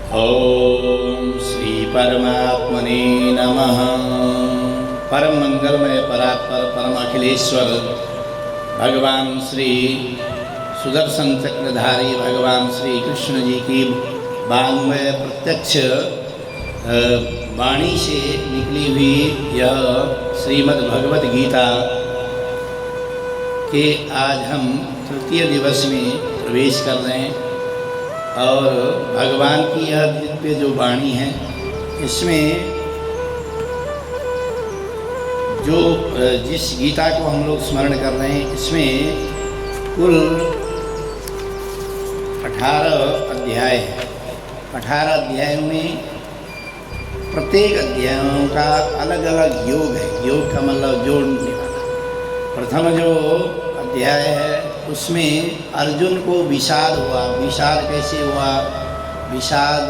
ओम श्री परमात्मने नमः। परम मंगलमय परात्पर परम अखिलेश्वर भगवान श्री सुदर्शन चक्रधारी भगवान श्री कृष्ण जी की वाङ्मय प्रत्यक्ष वाणी से निकली हुई यह श्रीमद् भगवत गीता के आज हम तृतीय दिवस में प्रवेश कर रहे हैं और भगवान की यह दिव्य जो वाणी है इसमें जो जिस गीता को हम लोग स्मरण कर रहे हैं इसमें कुल 18 अध्याय है। 18 अध्यायों में प्रत्येक अध्यायों का अलग अलग योग है। योग का मतलब जोड़ने वाला। प्रथम जो अध्याय है उसमें अर्जुन को विषाद हुआ। विषाद कैसे हुआ, विषाद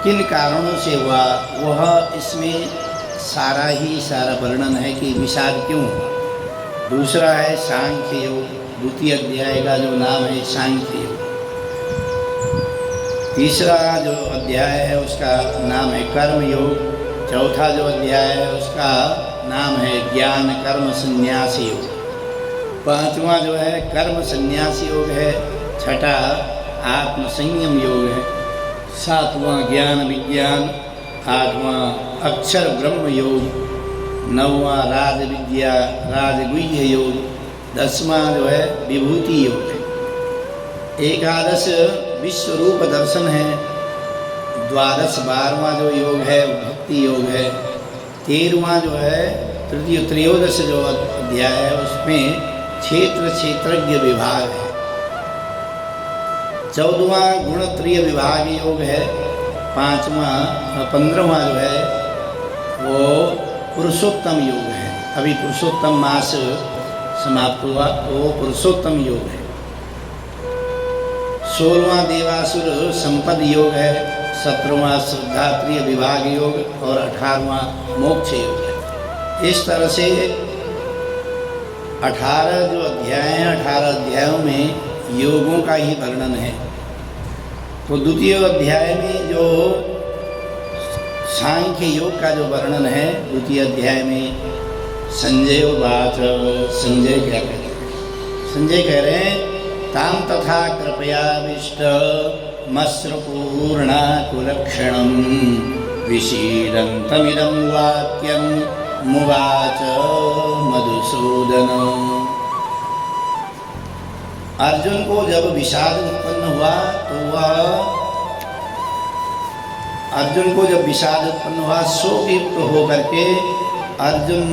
किन कारणों से हुआ, वह इसमें सारा वर्णन है कि विषाद क्यों हुआ। दूसरा है सांख्य योग। द्वितीय अध्याय का जो नाम है सांख्य योग। तीसरा जो अध्याय है उसका नाम है कर्म योग। चौथा जो अध्याय है उसका नाम है ज्ञान कर्म संन्यास योग। पांचवा जो है कर्म संन्यास योग है। छठा आत्म संयम योग है। सातवां ज्ञान विज्ञान। आठवां अक्षर ब्रह्म योग। नौवां राज विद्या राजगुह्य योग। 10वां जो है विभूति योग है। एकादश विश्व रूप दर्शन है। द्वादश 12वां जो योग है भक्ति योग है। 13वां जो है त्रयोदश जो अध्याय है उसमें क्षेत्रज्ञ विभाग है। 14वां गुणत्रिय विभाग योग है। 15वां जो है वो पुरुषोत्तम योग है। अभी पुरुषोत्तम मास समाप्त हुआ तो वो पुरुषोत्तम योग है। 16वां देवासुर संपद योग है। 17वां श्रद्धात्रिय विभाग योग और 18वां मोक्ष योग है। इस तरह से 18 जो अध्याय हैं 18 अध्यायों में योगों का ही वर्णन है। तो द्वितीय अध्याय में जो सांख्य योग का जो वर्णन है द्वितीय अध्याय में संजय उवाच। संजय क्या कहते हैं? संजय कह रहे हैं ताम तथा कृपयाविष्ट मस्रपूर्णा कुलक्षणं विशीदन्तमिदं वाक्यं मुवाच मधुसूदन। अर्जुन को जब विषाद उत्पन्न हुआ शोक युक्त होकर के अर्जुन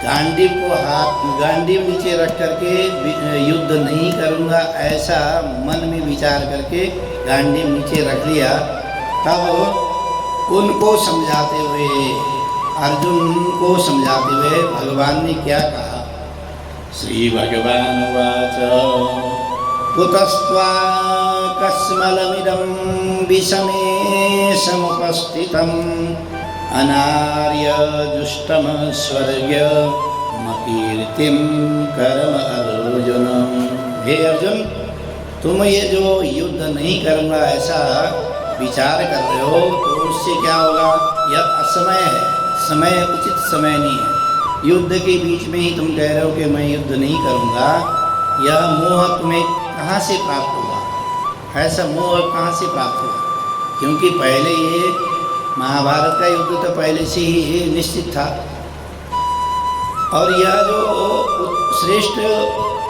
गांडीव नीचे रख करके युद्ध नहीं करूँगा ऐसा मन में विचार करके गांडीव नीचे रख लिया। तब उनको समझाते हुए अर्जुन को समझाते हुए भगवान ने क्या कहा। श्री भगवान उवाच कुतस्त्वा कस्मलमिदं विषमे समुपस्थितम् अनार्य जुष्टम स्वर्ग्य मकीर्तिम कर्म अर्जुन। हे अर्जुन, तुम ये जो युद्ध नहीं करूँगा ऐसा विचार कर रहे हो तो उससे क्या होगा। यह असमय है। समय उचित समय नहीं है। युद्ध के बीच में ही तुम कह रहे हो कि मैं युद्ध नहीं करूँगा। यह मोह तुम्हें कहाँ से प्राप्त हुआ? ऐसा मोह कहाँ से प्राप्त हुआ? क्योंकि पहले ये महाभारत का युद्ध तो पहले से ही निश्चित था। और यह जो श्रेष्ठ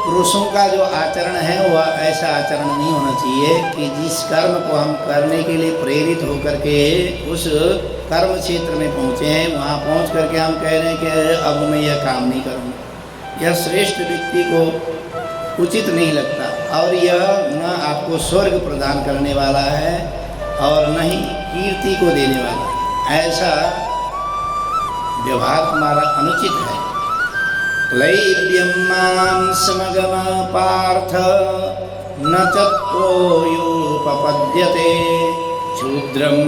पुरुषों का जो आचरण है वह ऐसा आचरण नहीं होना चाहिए कि जिस कर्म को हम करने के लिए प्रेरित होकर के उस कर्म क्षेत्र में पहुँचे हैं वहाँ पहुँच करके हम कह रहे हैं कि अब मैं यह काम नहीं करूँगा। यह श्रेष्ठ व्यक्ति को उचित नहीं लगता और यह न आपको स्वर्ग प्रदान करने वाला है और न ही कीर्ति को देने वाला है। ऐसा व्यवहार हमारा अनुचित है। क्लैब्यं मां समगम पार्थ न चत्वोयुपपद्यते क्षुद्रं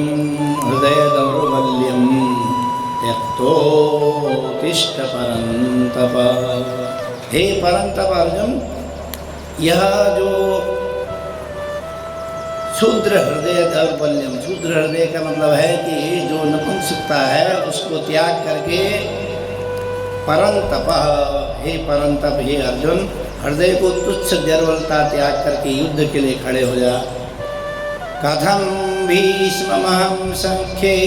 हृदय दौर्बल्यं त्यक्तोत्तिष्ठ परन्तप। हे परंतप अर्जुन, यह जो क्षुद्र हृदय दौर्बल्यम। क्षुद्र हृदय का मतलब है कि जो नपुंसकता है उसको त्याग करके परंतप, हे परंतप, हे अर्जुन, हृदय को तुच्छ दुर्बलता त्याग करके युद्ध के लिए खड़े हो जा। कथम भीष्ममहं संख्ये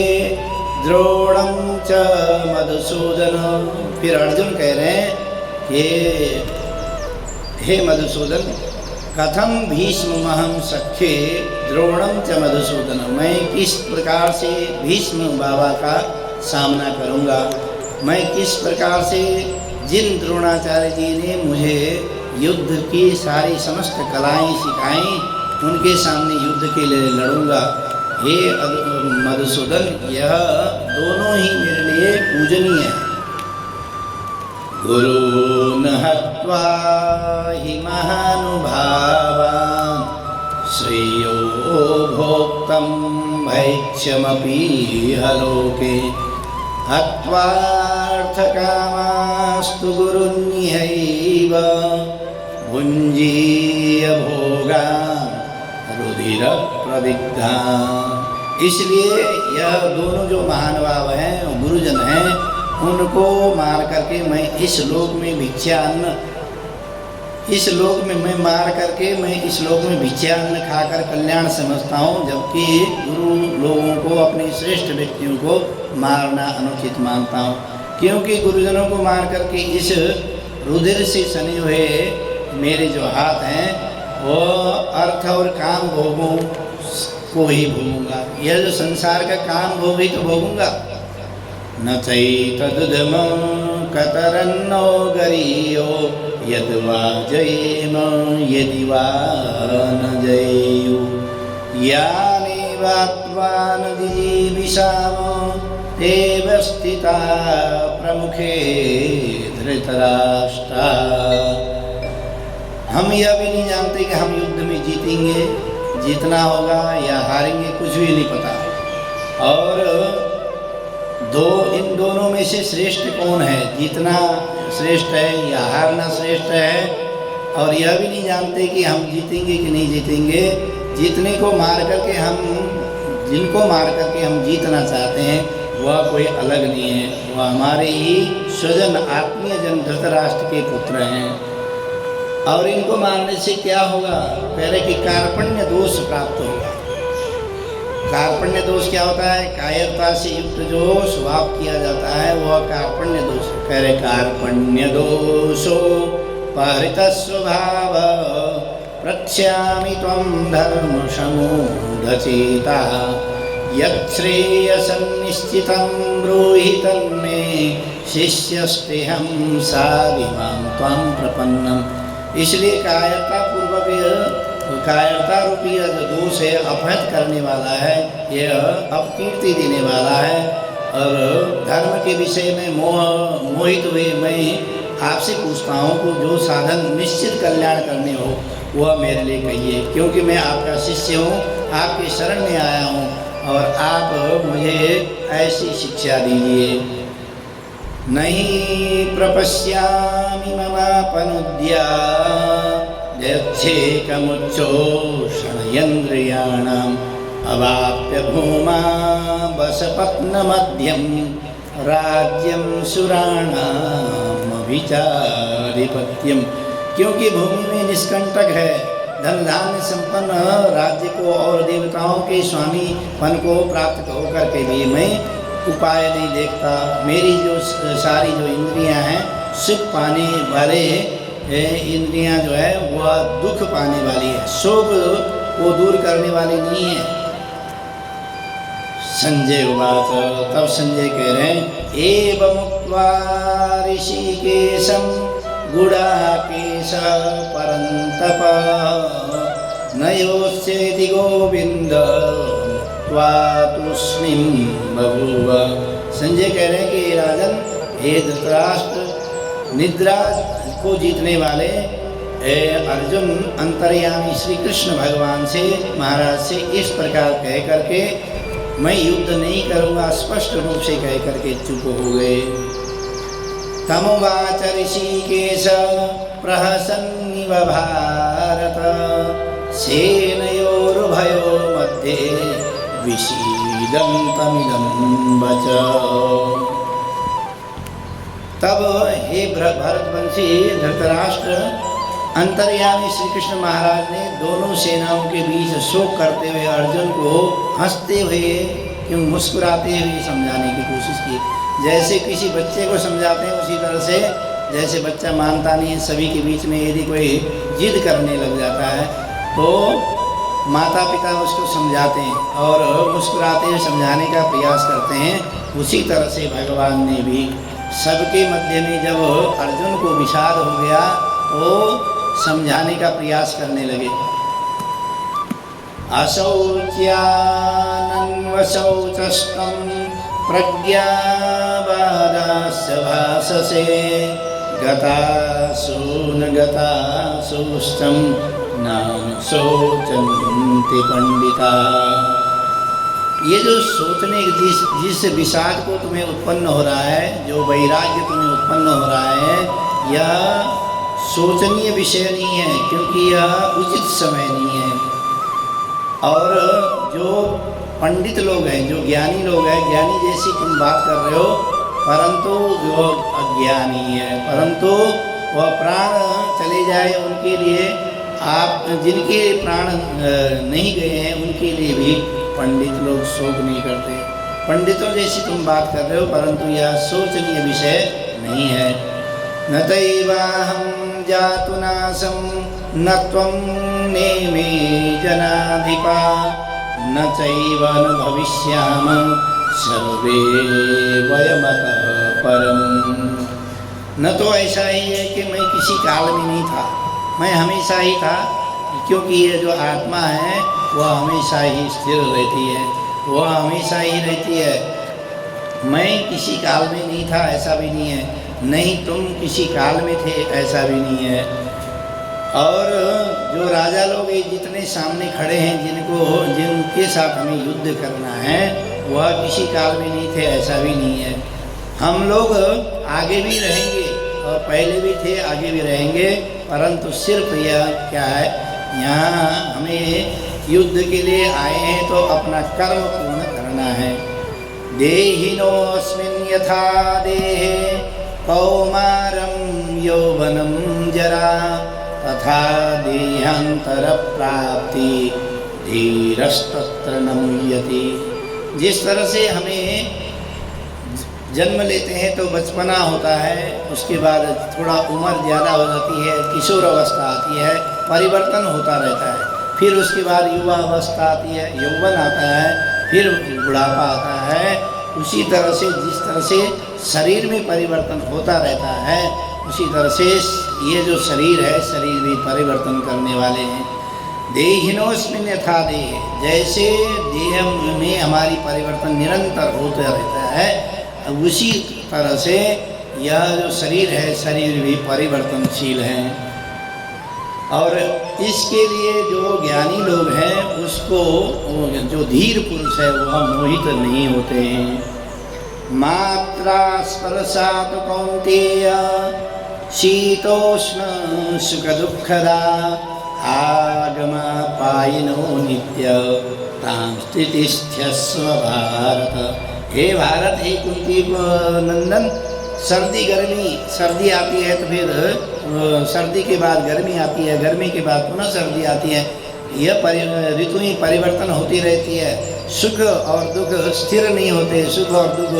द्रोणं च मधुसूदन। फिर अर्जुन कह रहे हैं कि हे मधुसूदन, कथम भीष्ममहं सख्ये द्रोणं च मधुसूदन। मैं किस प्रकार से भीष्म बाबा का सामना करूंगा, मैं किस प्रकार से जिन द्रोणाचार्य जी ने मुझे युद्ध की सारी समस्त कलाएं सिखाई उनके सामने युद्ध के लिए लड़ूंगा। हे मधुसूदन, यह दोनों ही मेरे लिए पूजनीय है। गुरून् हत्वा हि महानुभावान् श्रेयो भोक्तं भैक्ष्यमपि लोके हत्वार्थकामास्तु गुरुन्निहैव भुञ्जीय भोगान् रुधिरप्रदिग्धान्। इसलिए यह दोनों जो महानुभाव हैं, गुरुजन हैं, उनको मार करके मैं इस लोक में भिक्षा अन्न, इस लोक में मैं मार करके मैं इस लोक में भिक्षा अन्न खाकर कल्याण समझता हूँ, जबकि गुरु लोगों को, अपने श्रेष्ठ व्यक्तियों को मारना अनुचित मानता हूँ। क्योंकि गुरुजनों को मार करके इस रुधिर से सने हुए मेरे जो हाथ हैं वो अर्थ और काम भोगों को ही भोगूंगा। यह जो संसार का काम भोग ही तो भोगूंगा। न चैतदुदम कतरन्नो गरीयो यद्वा जयेम यदि वा न जयेयु यानेवात्वान दिजीविषाम तेव स्थिता प्रमुखे धृतराष्ट्रा। हम यह भी नहीं जानते कि हम युद्ध में जीतेंगे, जीतना होगा या हारेंगे, कुछ भी नहीं पता। और इन दोनों में से श्रेष्ठ कौन है, जीतना श्रेष्ठ है या हारना श्रेष्ठ है। और यह भी नहीं जानते कि हम जीतेंगे कि नहीं जीतेंगे। जीतने को मार करके हम, जिनको मार करके हम जीतना चाहते हैं, वह कोई अलग नहीं है, वह हमारे ही स्वजन आत्मीय जन धृतराष्ट्र के पुत्र हैं। और इनको मारने से क्या होगा, पहले कि कार्पण्य दोष प्राप्त होगा। कार्पण्य दोष क्या होता है, कायरता से युक्त जो स्वभाव किया जाता है वह कार्पण्य दोष। कह रहे कार्पण्य दोषो परित स्वभाव प्रक्ष्यामि त्वं धर्म समूढचेता यच्छ्रेयसं निश्चितं ब्रूहि तन्मे शिष्यस्तेहं साधिमां त्वं प्रपन्नम्। इसलिए कायरता पूर्वक, कायरता रूपी जो दोष है अपहृत करने वाला है, यह अपकीर्ति देने वाला है। और धर्म के विषय में मोहित हुए मैं आपसे पूछता हूँ कि जो साधन निश्चित कल्याण करने हो वह मेरे लिए कहिए, क्योंकि मैं आपका शिष्य हूँ, आपके शरण में आया हूँ और आप मुझे ऐसी शिक्षा दीजिए। नहीं प्रपश्यामि ममापनुद्या यच्छेकमुच्चोषणयन्द्रियाणाम् अवाप्य भूमा वसपत्नमध्यं राज्यं सुराणामभिचारिपत्यम्। क्योंकि भूमि में निष्कंटक है, धन धान्य संपन्न राज्य को और देवताओं के स्वामीपन को प्राप्त होकर के भी मैं उपाय नहीं देखता। मेरी जो सारी जो इंद्रियां हैं सुख पाने वाले इंद्रियां जो है वह दुख पाने वाली है, शोक को दूर करने वाली नहीं है। संजय उवाच, तब संजय कह रहे हैं एवमुक्त्वा ऋषिकेशं गुडाकेश परन्तप न योत्स्येति गोविन्द त्वा तूष्णीं बभूव। संजय कह रहे हैं कि राजन, हे धृतराष्ट्र, निद्रा को जीतने वाले अर्जुन अंतर्यामी श्री कृष्ण भगवान से, महाराज से इस प्रकार कह करके मैं युद्ध नहीं करूँगा स्पष्ट रूप से कह करके चुप हो गए। तमुवाच ऋषिकेश प्रहसन्निव भारत सेनयोरुभयोर्मध्ये विषीदन्तमिदं वच। तब हे भरतवंशी धृतराष्ट्र, अंतर्यामी श्री कृष्ण महाराज ने दोनों सेनाओं के बीच शोक करते हुए अर्जुन को हंसते हुए क्यों मुस्कुराते हुए समझाने की कोशिश की। जैसे किसी बच्चे को समझाते हैं उसी तरह से, जैसे बच्चा मानता नहीं है, सभी के बीच में यदि कोई जिद करने लग जाता है तो माता पिता उसको समझाते हैं और मुस्कुराते हुए समझाने का प्रयास करते हैं। उसी तरह से भगवान ने भी सबके मध्य में जब अर्जुन को विषाद हो गया तो समझाने का प्रयास करने लगे। अशौच्यानन्वशौचस्तं प्रज्ञावादास्य भाससे गतासु न गतासुस्तं न शोचन्ति पंडिता। ये जो सोचने जिस विषाद को तुम्हें उत्पन्न हो रहा है, जो वैराग्य तुम्हें उत्पन्न हो रहा है, यह सोचनीय विषय नहीं है, क्योंकि यह उचित समय नहीं है। और जो पंडित लोग हैं, जो ज्ञानी लोग हैं, ज्ञानी जैसी तुम बात कर रहे हो, परंतु वो अज्ञानी है, परंतु वह प्राण चले जाए उनके लिए, आप जिनके प्राण नहीं गए हैं उनके लिए भी पंडित लोग शोक नहीं करते। पंडितों जैसी तुम बात कर रहे हो, परंतु यह सोचनीय विषय नहीं है। न तैवाहं जातु नासं न त्वं नेमे जनाधिपा न चैव न भविष्याम सर्वे वयमतः परम। न तो ऐसा ही है कि मैं किसी काल में नहीं था, मैं हमेशा ही था, क्योंकि ये जो आत्मा है वह हमेशा ही स्थिर रहती है, वह हमेशा ही रहती है। मैं किसी काल में नहीं था ऐसा भी नहीं है, नहीं तुम किसी काल में थे ऐसा भी नहीं है। और जो राजा लोग ये जितने सामने खड़े हैं, जिनके साथ हमें युद्ध करना है, वह किसी काल में नहीं थे ऐसा भी नहीं है। हम लोग आगे भी रहेंगे और पहले भी थे, आगे भी रहेंगे, परंतु सिर्फ यह क्या है, यहाँ हमें युद्ध के लिए आए हैं तो अपना कर्म पूर्ण करना है। देहिनोऽस्मिन् यथा देहे कौमारं यौवनं जरा तथा देहांतर प्राप्ति धीरस्तत्र न मुह्यति। जिस तरह से हमें जन्म लेते हैं तो बचपना होता है, उसके बाद थोड़ा उम्र ज़्यादा हो जाती है, किशोर अवस्था आती है, परिवर्तन होता रहता है, फिर उसके बाद युवा अवस्था आती है, यौवन आता है, फिर बुढ़ापा आता है। उसी तरह से जिस तरह से शरीर में परिवर्तन होता रहता है, उसी तरह से ये जो शरीर है, शरीर भी परिवर्तन करने वाले हैं। देहिनोऽस्मिन् यथा देहे, जैसे देह में हमारी परिवर्तन निरंतर होता रहता है, उसी तरह से यह जो शरीर है, शरीर भी परिवर्तनशील है। और इसके लिए जो ज्ञानी लोग हैं, उसको जो धीर पुरुष है वह मोहित नहीं होते हैं। मात्रा स्पर्शात् कौन्तेय शीतोष्ण सुख दुःखदा आगमापायिनो नित्य तां स्थितिस्थ्यस्व भारत। हे भारत, हे कुंती नंदन, सर्दी गर्मी, सर्दी आती है तो फिर सर्दी के बाद गर्मी आती है, गर्मी के बाद पुनः सर्दी आती है। यह ऋतु ही परिवर्तन होती रहती है। सुख और दुख स्थिर नहीं होते, सुख और दुख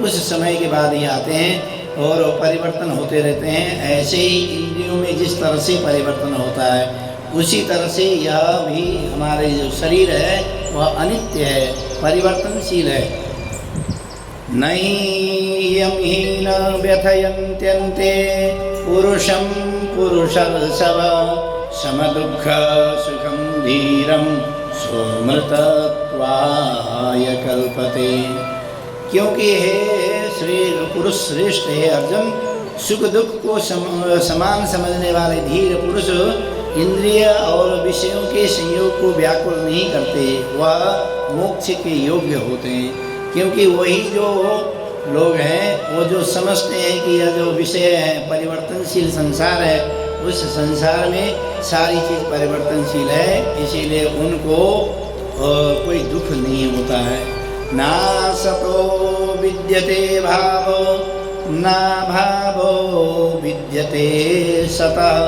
उस समय के बाद ही आते हैं और परिवर्तन होते रहते हैं। ऐसे ही इंद्रियों में जिस तरह से परिवर्तन होता है, उसी तरह से यह भी हमारे जो शरीर है वह अनित्य है, परिवर्तनशील है। नैयं हीन व्यथयन्त्यन्ते पुरुषं पुरुषर्षभ समदुःख सुखं धीरं सोमृतत्वाय कल्पते। क्योंकि हे श्री पुरुष श्रेष्ठ है अर्जुन, सुख दुख को समान समझने वाले धीर पुरुष इंद्रिय और विषयों के संयोग को व्याकुल नहीं करते, वह मोक्ष के योग्य होते हैं। क्योंकि वही जो लोग हैं वो जो समझते हैं कि यह जो विषय है परिवर्तनशील संसार है, उस संसार में सारी चीज़ परिवर्तनशील है, इसीलिए उनको और कोई दुख नहीं होता है। ना सतो विद्यते भावो ना भावो विद्यते सतः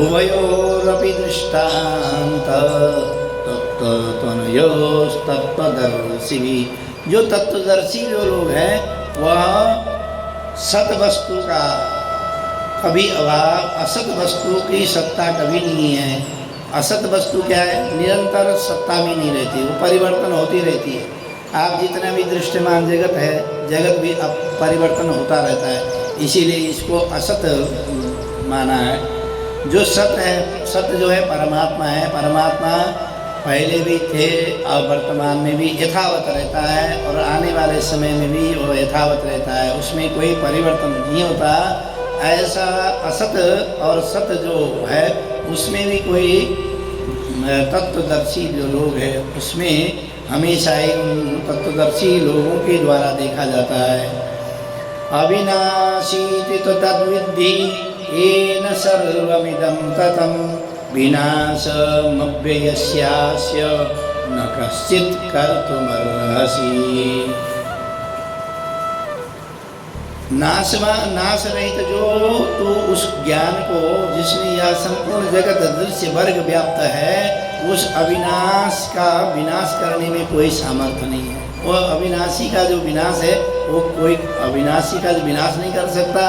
उभयोरपि दृष्टान्त तत्त्वदर्शी। जो तत्वदर्शी जो लोग हैं वह सत वस्तु का कभी अभाव, असत वस्तु की सत्ता कभी नहीं है। असत वस्तु क्या है? निरंतर सत्ता में नहीं रहती, वो परिवर्तन होती रहती है। आप जितना भी दृश्यमान जगत है, जगत भी अब परिवर्तन होता रहता है, इसीलिए इसको असत माना है। जो सत है, सत जो है परमात्मा है। परमात्मा पहले भी थे और वर्तमान में भी यथावत रहता है और आने वाले समय में भी वो यथावत रहता है, उसमें कोई परिवर्तन नहीं होता। ऐसा असत और सत जो है उसमें भी कोई तत्वदर्शी जो लोग हैं उसमें हमेशा ही उन तत्वदर्शी लोगों के द्वारा देखा जाता है। अविनाशी तो तद्विद्धि येन सर्वमिदं ततं विनाशमव्ययस्यास्य न कश्चित् कर्तुमर्हसि। नाश रहित जो तो उस ज्ञान को जिसमें यह संपूर्ण जगत दृश्य वर्ग व्याप्त है, उस अविनाश का विनाश करने में कोई सामर्थ्य नहीं है। वो अविनाशी का जो विनाश है वो कोई अविनाशी का जो विनाश नहीं कर सकता।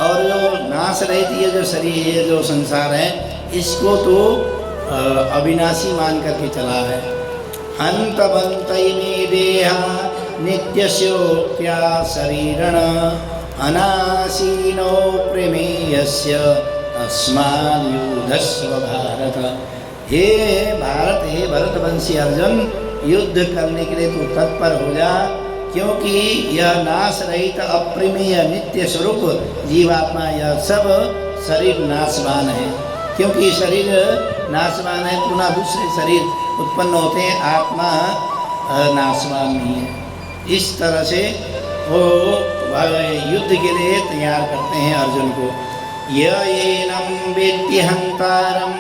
और जो नाश रहित ये जो शरीर ये जो संसार है इसको तो अविनाशी मान करके चला है। हंत बंतमे देहा नित्यस्योक्त्या शरीरण अनासीनो प्रमेयस्य तस्माद्युद्धस्व भारत। हे भारत, हे भरतवंशी अर्जुन, युद्ध करने के लिए तू तत्पर हो जा, क्योंकि यह नाश रहित अप्रमेय नित्य स्वरूप जीवात्मा यह सब शरीर नाशवान है। क्योंकि शरीर नाशवान है, पुनः दूसरे शरीर उत्पन्न होते हैं, आत्मा नाशवान नहीं है। इस तरह से वो युद्ध के लिए तैयार करते हैं अर्जुन को। येनं वेत्ति हंतारं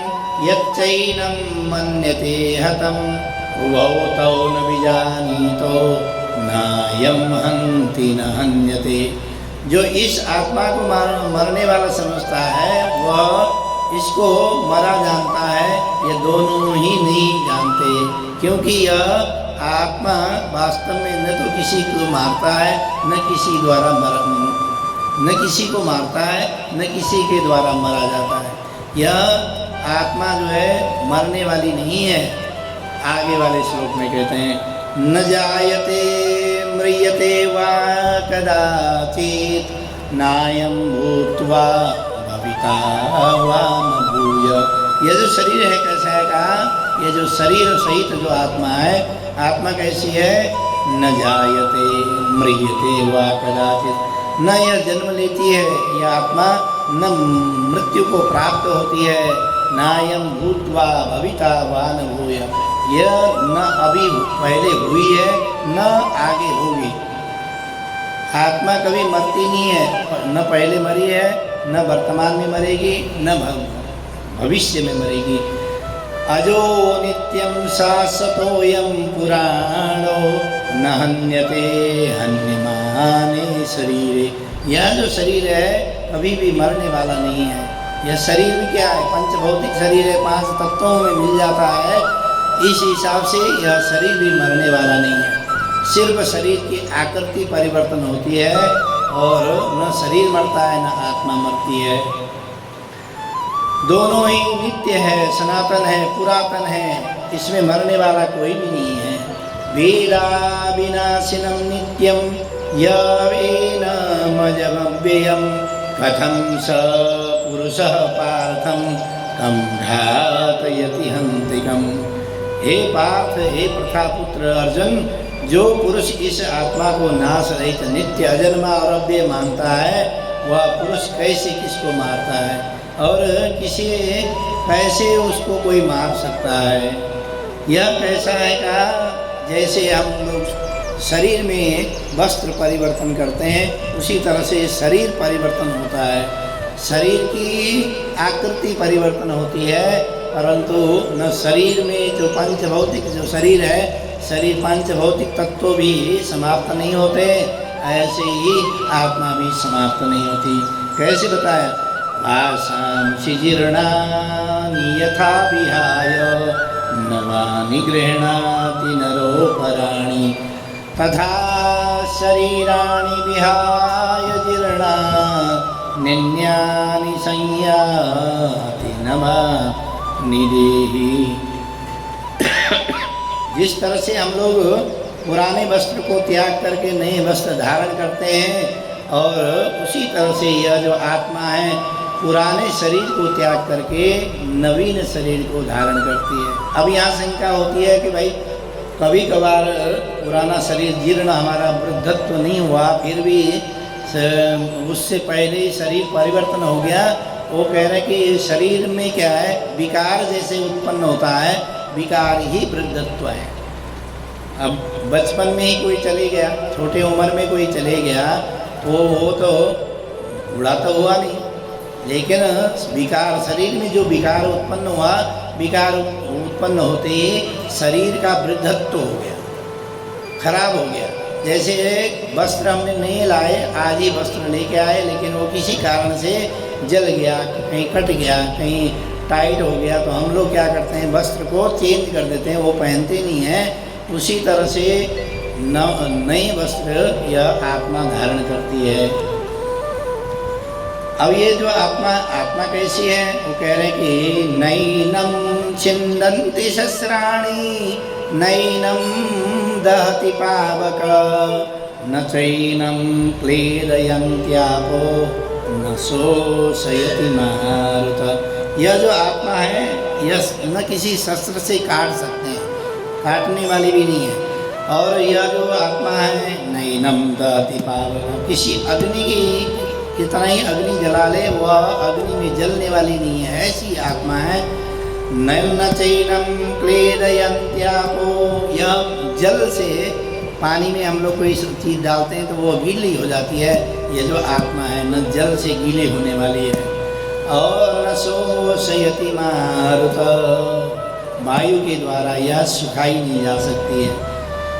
यच्चैनं मन्यते हतं उभौ तौ न विजानीतो नायं हन्ति न हन्यते। जो इस आत्मा को मरने वाला समझता है वह इसको मरा जानता है, ये दोनों ही नहीं जानते। क्योंकि यह आत्मा वास्तव में न तो किसी को मारता है न किसी द्वारा न किसी को मारता है न किसी के द्वारा मरा जाता है। यह आत्मा जो है मरने वाली नहीं है। आगे वाले श्लोक में कहते हैं न जायते म्रियते वा कदाचित् नायं भूत्वा भविता वा न भूय। यह जो शरीर है कैसा है कहा? ये जो शरीर सहित जो आत्मा है, आत्मा कैसी है? न जायते म्रियते वा कदाचित्, न यह जन्म लेती है यह आत्मा, न मृत्यु को प्राप्त होती है। नायं भूत्वा भविता वा न भूय, यह न अभी पहले हुई है न आगे होगी। आत्मा कभी मरती नहीं है, न पहले मरी है न वर्तमान में मरेगी न भविष्य में मरेगी। अजो नित्यं शाश्वतोऽयं पुराणो न हन्यते हन्यमाने शरीरे। यह जो शरीर है कभी भी मरने वाला नहीं है। यह शरीर भी क्या है? पंचभौतिक शरीर है, 5 तत्वों में मिल जाता है। इस हिसाब से यह शरीर भी मरने वाला नहीं है। सिर्फ शरीर की आकृति परिवर्तन होती है और न शरीर मरता है न आत्मा मरती है। दोनों ही नित्य है, सनातन है, पुरातन है, इसमें मरने वाला कोई भी नहीं है। वीरा विनाशिनं नित्यं यवेनमजमव्ययं कथं स पुरुषः पार्थं कं घातयति हन्तिकम्। हे पार्थ, हे प्रथापुत्र अर्जुन, जो पुरुष इस आत्मा को नाश रहित नित्य अजन्मा और अव्यय मानता है वह पुरुष कैसे किसको मारता है और कैसे उसको कोई मार सकता है? यह कैसा है कहा? जैसे हम लोग शरीर में वस्त्र परिवर्तन करते हैं उसी तरह से शरीर परिवर्तन होता है। शरीर की आकृति परिवर्तन होती है परंतु न शरीर में जो पंचभौतिक जो शरीर है, शरीर पंचभौतिक तत्व भी समाप्त नहीं होते, ऐसे ही आत्मा भी समाप्त नहीं होती। कैसे बताया? आसांसि जीर्णानि यथा विहाय नवानि गृह्णाति नरोपराणि तथा शरीराणि विहाय जीर्णान्यन्यानि संयाति नवानि देहि। जिस तरह से हम लोग पुराने वस्त्र को त्याग करके नए वस्त्र धारण करते हैं, और उसी तरह से यह जो आत्मा है पुराने शरीर को त्याग करके नवीन शरीर को धारण करती है। अब यहाँ शंका होती है कि भाई कभी कभार पुराना शरीर जीर्ण, हमारा वृद्धत्व नहीं हुआ, फिर भी उससे पहले ही शरीर परिवर्तन हो गया। वो कह रहे हैं कि शरीर में क्या है, विकार जैसे उत्पन्न होता है, विकार ही वृद्धत्व है। अब बचपन में ही कोई चले गया, छोटे उम्र में कोई चले गया, वो तो बूढ़ा तो हुआ नहीं, लेकिन विकार शरीर में जो विकार उत्पन्न हुआ, विकार उत्पन्न होते ही शरीर का वृद्धत्व हो गया, खराब हो गया। जैसे वस्त्र हमने नहीं लाए, आज ही वस्त्र लेके आए, लेकिन वो किसी कारण से जल गया, कहीं कट गया, कहीं टाइट हो गया, तो हम लोग क्या करते हैं, वस्त्र को चेंज कर देते हैं, वो पहनते नहीं हैं। उसी तरह से नए वस्त्र यह आत्मा धारण करती है। अब ये जो आत्मा कैसी है, वो कह रहे हैं कि नैनम छिन्दन्ति शस्त्राणि नैनम दहति पावक न चैनम क्लेदयन्त्यापो न शोषयति मारुत। यह जो आत्मा है, यह न किसी शस्त्र से काट सकते हैं, काटने वाली भी नहीं है। और यह जो आत्मा है, नैनम दहति पावक, किसी अग्नि की कितना ही अग्नि जला ले, वह अग्नि में जलने वाली नहीं है, ऐसी आत्मा है। न चैनम क्लेदयन्त्यापो, यह जल से, पानी में हम लोग कोई चीज़ डालते हैं तो वो गीली हो जाती है, ये जो आत्मा है न जल से गीले होने वाली है। और न शोषयति मारुत, वायु के द्वारा यह सुखाई नहीं जा सकती है।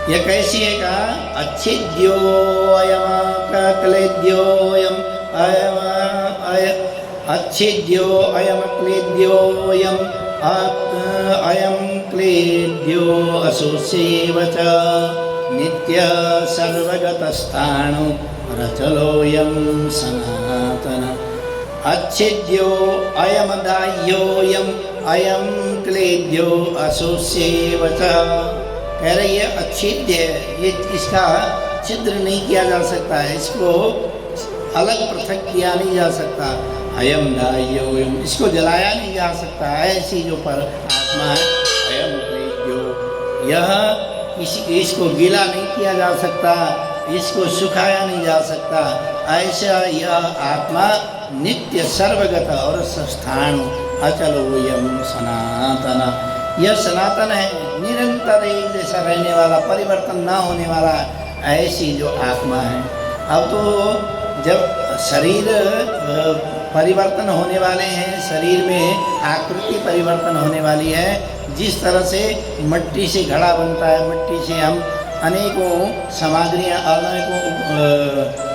यह कैसी है का? अच्छिद्योऽयं क्लेद्योऽयं अच्छिद्योऽयं क्लेद्योऽयं अयं क्लेद्यो अशोष्यैव च नित्य सर्वगतस्थाणु रचलोऽयं सनातन। अच्छिद्यो अयम दाह्योऽयं अयं क्लेद्यो अशोष्यैव च। कह रही है अच्छिद्य है, ये इसका छिद्र नहीं किया जा सकता है, इसको अलग पृथक किया नहीं जा सकता। अयम दाह्योऽयं, इसको जलाया नहीं जा सकता है, ऐसी जो पर आत्मा है। अयम क्लेद्यो, यह इसको गीला नहीं किया जा सकता, इसको सुखाया नहीं जा सकता, ऐसा यह आत्मा नित्य सर्वगत और स्थाणु अचलोऽयं सनातन। यह सनातन है, निरंतर एक जैसा रहने वाला, परिवर्तन ना होने वाला, ऐसी जो आत्मा है। अब तो जब शरीर परिवर्तन होने वाले हैं, शरीर में आकृति परिवर्तन होने वाली है। जिस तरह से मिट्टी से घड़ा बनता है, मिट्टी से हम अनेकों सामग्रियाँ, अनेकों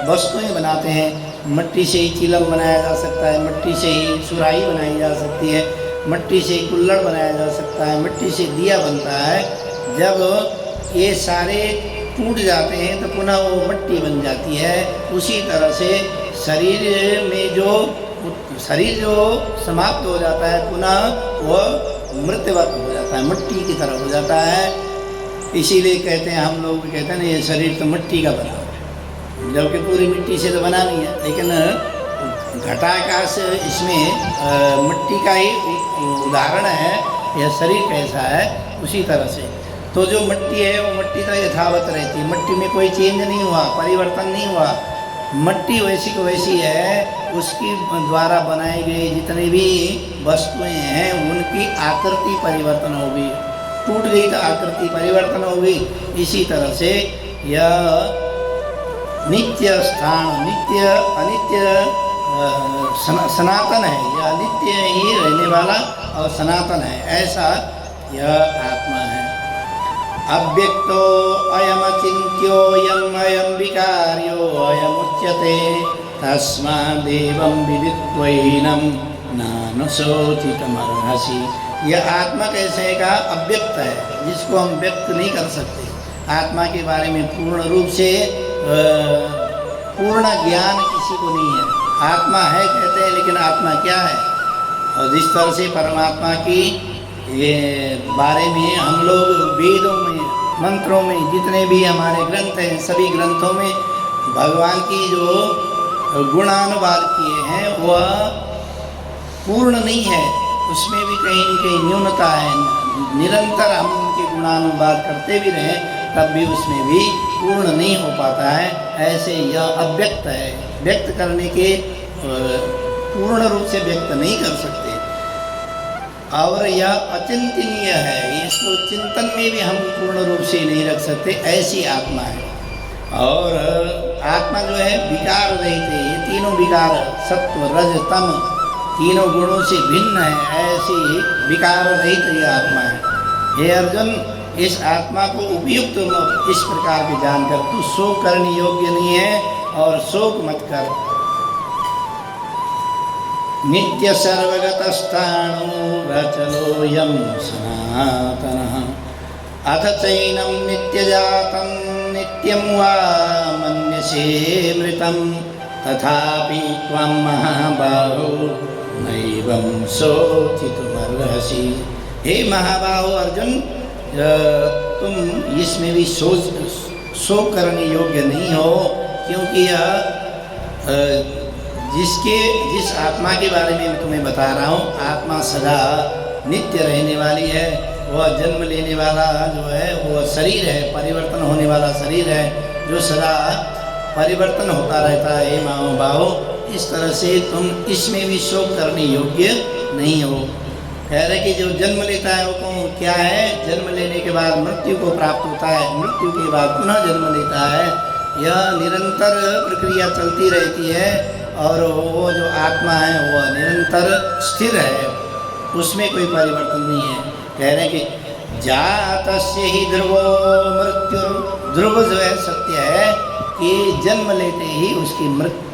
वस्तुएं बनाते हैं। मिट्टी से ही चिलम बनाया जा सकता है, मिट्टी से ही सुराही बनाई जा सकती है, मिट्टी से ही कुल्हड़ बनाया जा सकता है, मिट्टी से दिया बनता है। जब ये सारे टूट जाते हैं तो पुनः वो मिट्टी बन जाती है। उसी तरह से शरीर में जो समाप्त हो जाता है, पुनः वह मृत्यवत हो जाता है, मिट्टी की तरह हो जाता है। इसीलिए कहते हैं, हम लोग कहते हैं ना, ये शरीर तो मिट्टी का बना है, जबकि पूरी मिट्टी से तो बना नहीं है, लेकिन घटाकाश इसमें मिट्टी का ही उदाहरण है। यह शरीर कैसा है, उसी तरह से तो जो मिट्टी है वो मिट्टी तो यथावत रहती है, मिट्टी में कोई चेंज नहीं हुआ, परिवर्तन नहीं हुआ, मिट्टी वैसी को वैसी है। उसकी द्वारा बनाए गए जितने भी वस्तुएं हैं उनकी आकृति परिवर्तन होगी, टूट गई तो आकृति परिवर्तन होगी। इसी तरह से यह नित्य स्थान, नित्य अनित्य सनातन है, यह नित्य ही रहने वाला और सनातन है, ऐसा यह आत्मा है। अव्यक्तो अयम अचिन्त्योऽयम् अयम विकार्यो अयम उच्यते तस्मादेवं विदित्वैनं नानुशोचितमर्हसि। यह आत्मा कैसे का अव्यक्त है, जिसको हम व्यक्त नहीं कर सकते। आत्मा के बारे में पूर्ण रूप से पूर्ण ज्ञान किसी को नहीं है। आत्मा है कहते हैं, लेकिन आत्मा क्या है। और जिस तरह से परमात्मा की ये बारे में हम लोग वेदों में, मंत्रों में, जितने भी हमारे ग्रंथ हैं, सभी ग्रंथों में भगवान की जो गुणानुवाद किए हैं वह पूर्ण नहीं है, उसमें भी कहीं न कहीं न्यूनता है। निरंतर हम उनके गुणानुवाद करते भी रहें तब भी उसमें भी पूर्ण नहीं हो पाता है। ऐसे यह अव्यक्त है, व्यक्त करने के पूर्ण रूप से व्यक्त नहीं कर सकते। और यह अचिंतनीय है, इसको चिंतन में भी हम पूर्ण रूप से नहीं रख सकते, ऐसी आत्मा है। और आत्मा जो है विकार रहित है, ये तीनों विकार सत्व रज तम तीनों गुणों से भिन्न है, ऐसी विकार रहित ये आत्मा है। हे अर्जुन, इस आत्मा को उपयुक्त इस प्रकार के जानकर तू शोक करने योग्य नहीं है और शोक मत कर। नित्य सर्वगतस्थाणुरचलोऽयं सनातनः अथ चैनं नित्यजातं नित्यं वा मन्यसे मृतं तथापि त्वं महाबाहो नैवं शोचितुमर्हसि। हे महाबाहो अर्जुन, तुम इसमें भी शोक करने योग्य नहीं हो, क्योंकि यह जिस आत्मा के बारे में मैं तुम्हें बता रहा हूँ, आत्मा सदा नित्य रहने वाली है। वह जन्म लेने वाला जो है वह शरीर है, परिवर्तन होने वाला शरीर है, जो सदा परिवर्तन होता रहता है। हे महाबाहो, इस तरह से तुम इसमें भी शोक करने योग्य नहीं हो। कह रहे कि जो जन्म लेता है वो कौन क्या है, जन्म लेने के बाद मृत्यु को प्राप्त होता है, मृत्यु के बाद पुनः जन्म लेता है। यह निरंतर प्रक्रिया चलती रहती है और वो जो आत्मा है वह निरंतर स्थिर है, उसमें कोई परिवर्तन नहीं है। कह रहे कि जातस्य ही ध्रुवो मृत्यु, ध्रुव जो है सत्य है कि जन्म लेते ही उसकी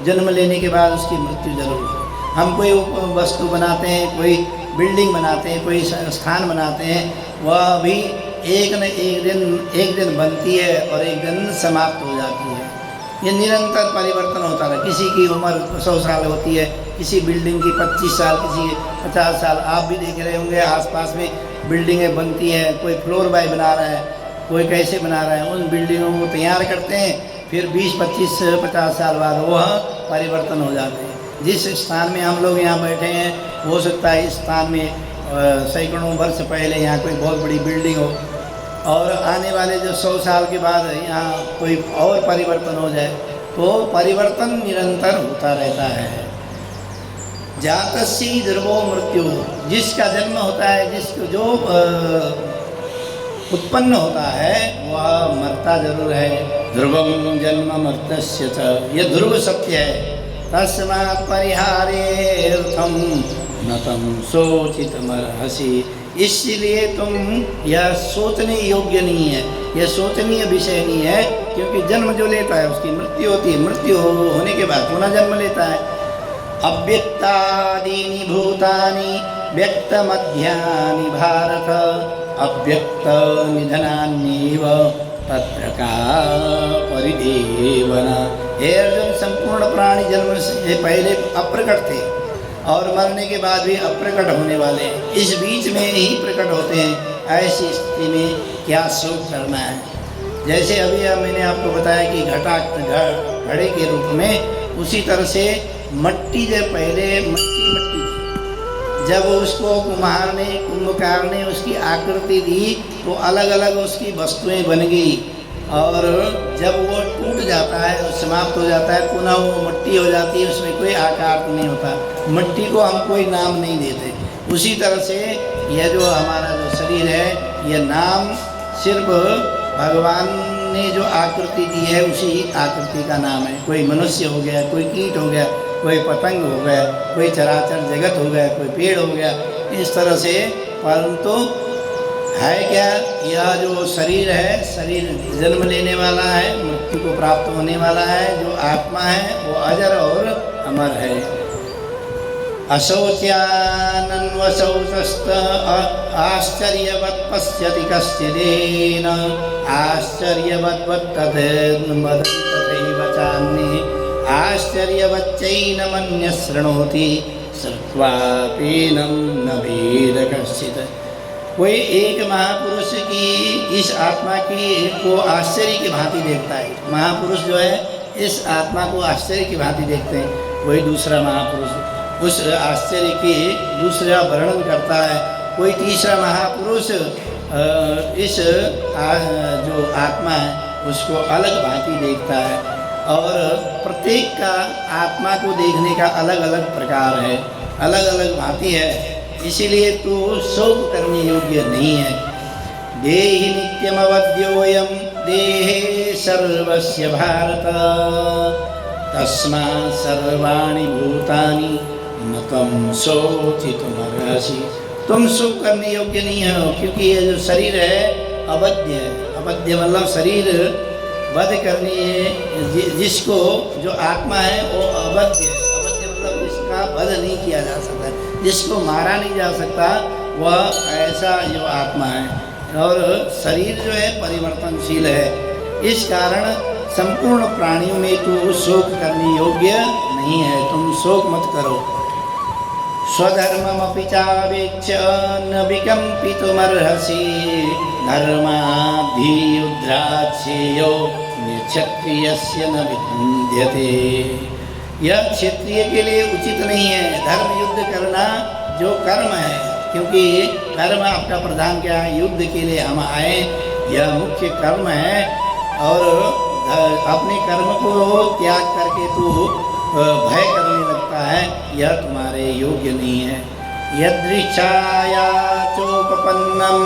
जन्म लेने के बाद उसकी मृत्यु जरूर है। हम कोई वस्तु बनाते हैं, कोई बिल्डिंग बनाते हैं, कोई स्थान बनाते हैं, वह भी एक न एक दिन बनती है और एक दिन समाप्त हो जाती है। ये निरंतर परिवर्तन होता है। किसी की उम्र 100 साल होती है, किसी बिल्डिंग की 25 साल, किसी 50 साल। आप भी देख रहे होंगे आसपास में बिल्डिंगें बनती हैं, कोई फ्लोर बाय बना रहा है, कोई कैसे बना रहा है। उन बिल्डिंगों को तैयार करते हैं, फिर 20, 25, 50 साल बाद वह परिवर्तन हो जाते हैं। जिस स्थान में हम लोग यहाँ बैठे हैं, हो सकता है इस स्थान में सैकड़ों वर्ष पहले यहाँ कोई बहुत बड़ी बिल्डिंग हो और आने वाले जो 100 साल के बाद यहाँ कोई और परिवर्तन हो जाए, तो परिवर्तन निरंतर होता रहता है। जातस्य ध्रुवो मृत्यु, जिसका जन्म होता है, जिसको जो उत्पन्न होता है वह मरता जरूर है। ध्रुवम जन्म मर्तस्य च, ये ध्रुव सत्य है। तस्मात् परिहारेऽर्थं न तं शोचितुमर्हसि, इसलिए तुम यह सोचने योग्य नहीं है, यह सोचनीय विषय नहीं है, क्योंकि जन्म जो लेता है उसकी मृत्यु होती है, मृत्यु होने के बाद पुनः जन्म लेता है। अव्यक्तादीनि भूतानि व्यक्तमध्यानि भारत अव्यक्त निधनान्येव तत्र का परिदेवना। हे अर्जुन, संपूर्ण प्राणी जन्म से पहले अप्रकट थे और मरने के बाद भी अप्रकट होने वाले हैं, इस बीच में ही प्रकट होते हैं। ऐसी स्थिति में क्या शोक करना है। जैसे अभी मैंने आपको बताया कि घड़े के रूप में, उसी तरह से मट्टी जब पहले मट्टी थी, जब उसको कुम्भकार ने उसकी आकृति दी तो अलग अलग उसकी वस्तुएं बन गई, और जब वो टूट जाता है और समाप्त हो जाता है, पुनः वो मिट्टी हो जाती है, उसमें कोई आकार नहीं होता। मिट्टी को हम कोई नाम नहीं देते। उसी तरह से यह जो हमारा जो शरीर है, यह नाम सिर्फ भगवान ने जो आकृति दी है उसी आकृति का नाम है। कोई मनुष्य हो गया, कोई कीट हो गया, कोई पतंग हो गया, कोई चराचर जगत हो गया, कोई पेड़ हो गया, इस तरह से। परंतु है क्या, यह जो शरीर है, शरीर जन्म लेने वाला है, मृत्यु को प्राप्त होने वाला है। जो आत्मा है वो अजर और अमर है। अशौच्यानन्वशौचस्त आश्चर्यवत् पश्यति कश्चिदेन आश्चर्यवद्वत् तथैव चान्ये आश्चर्यवच्चैनमन्यः शृणोति श्रुत्वापीनं न भेद कश्चित्। कोई एक महापुरुष की इस आत्मा की को आश्चर्य की भांति देखता है। महापुरुष जो है इस आत्मा को आश्चर्य की भांति देखते हैं। वही दूसरा महापुरुष उस आश्चर्य की दूसरा वर्णन करता है। कोई तीसरा महापुरुष इस जो आत्मा है उसको अलग भांति देखता है। और प्रत्येक का आत्मा को देखने का अलग अलग प्रकार है, अलग अलग भांति है। इसीलिए तू शोक करने योग्य नहीं है। देहि नित्यमवद्योऽयं देहे सर्वस्य भारत तस्मात् सर्वाणि भूतानि न त्वं शोचितुमर्हसि। तुम शोक करने योग्य नहीं हो, क्योंकि ये जो शरीर है अवध्य है। अवध्य मतलब शरीर वध करनी है। जिसको जो आत्मा है वो अवध्य है। अवध्य मतलब जिसका वध नहीं किया जा सकता, जिसको मारा नहीं जा सकता, वह ऐसा जो आत्मा है। और शरीर जो है परिवर्तनशील है। इस कारण संपूर्ण प्राणियों में तू शोक करने योग्य नहीं है। तुम शोक मत करो। स्वधर्ममपि चावेक्ष्य न विकम्पितुमर्हसि धर्माद्धियुद्धाच्छेयो क्षत्रियस्य न विद्यते। यह क्षत्रिय के लिए उचित नहीं है धर्म युद्ध करना, जो कर्म है। क्योंकि कर्म आपका प्रधान क्या है, युद्ध के लिए हम आए, यह मुख्य कर्म है। और अपने कर्म को त्याग करके तू भय करने लगता है, यह तुम्हारे योग्य नहीं है। यदृच्छाया चोपपन्नं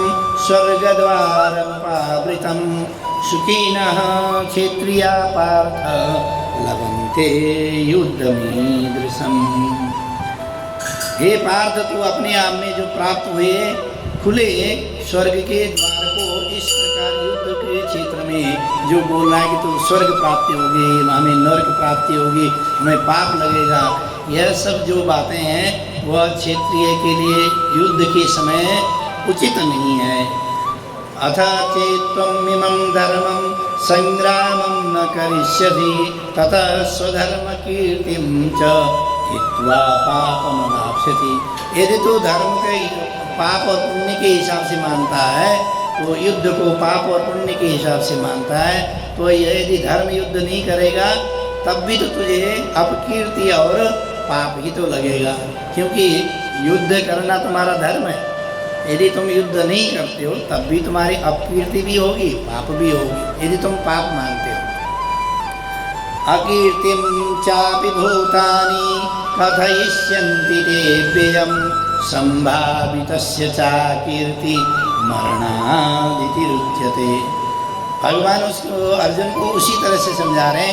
स्वर्गद्वारमुपावृतं सुखिनः क्षेत्रिया पार्थ लभन्ते युद्धमीदृशम्। हे पार्थ, तू अपने आप में जो प्राप्त हुए खुले स्वर्ग के द्वार को इस प्रकार युद्ध के क्षेत्र में जो बोल रहा है कि तो स्वर्ग प्राप्ति होगी, हमें नरक प्राप्ति होगी, हमें पाप लगेगा, यह सब जो बातें हैं वह क्षेत्रीय के लिए युद्ध के समय उचित नहीं है। अथ चेत्त्वमिमं धर्मं संग्रामं न करिष्यसि ततः स्वधर्मकीर्तिं च हित्वा पापमवाप्स्यसि। यदि तू धर्म के पाप और पुण्य के हिसाब से मानता है, तो युद्ध को पाप और पुण्य के हिसाब से मानता है, तो यदि धर्म युद्ध नहीं करेगा तब भी तो तुझे अपकीर्ति और पाप ही तो लगेगा। क्योंकि युद्ध करना तुम्हारा धर्म है। यदि तुम युद्ध नहीं करते हो तब भी तुम्हारी अपकीर्ति भी होगी, पाप भी होगी, यदि तुम पाप मानते हो। अकीर्तिं चापि भूतानि कथयिष्यन्ति ते व्ययं संभावितस्य चाकीर्ति मरणादिति रुच्यते। भगवान उसको अर्जुन को उसी तरह से समझा रहे हैं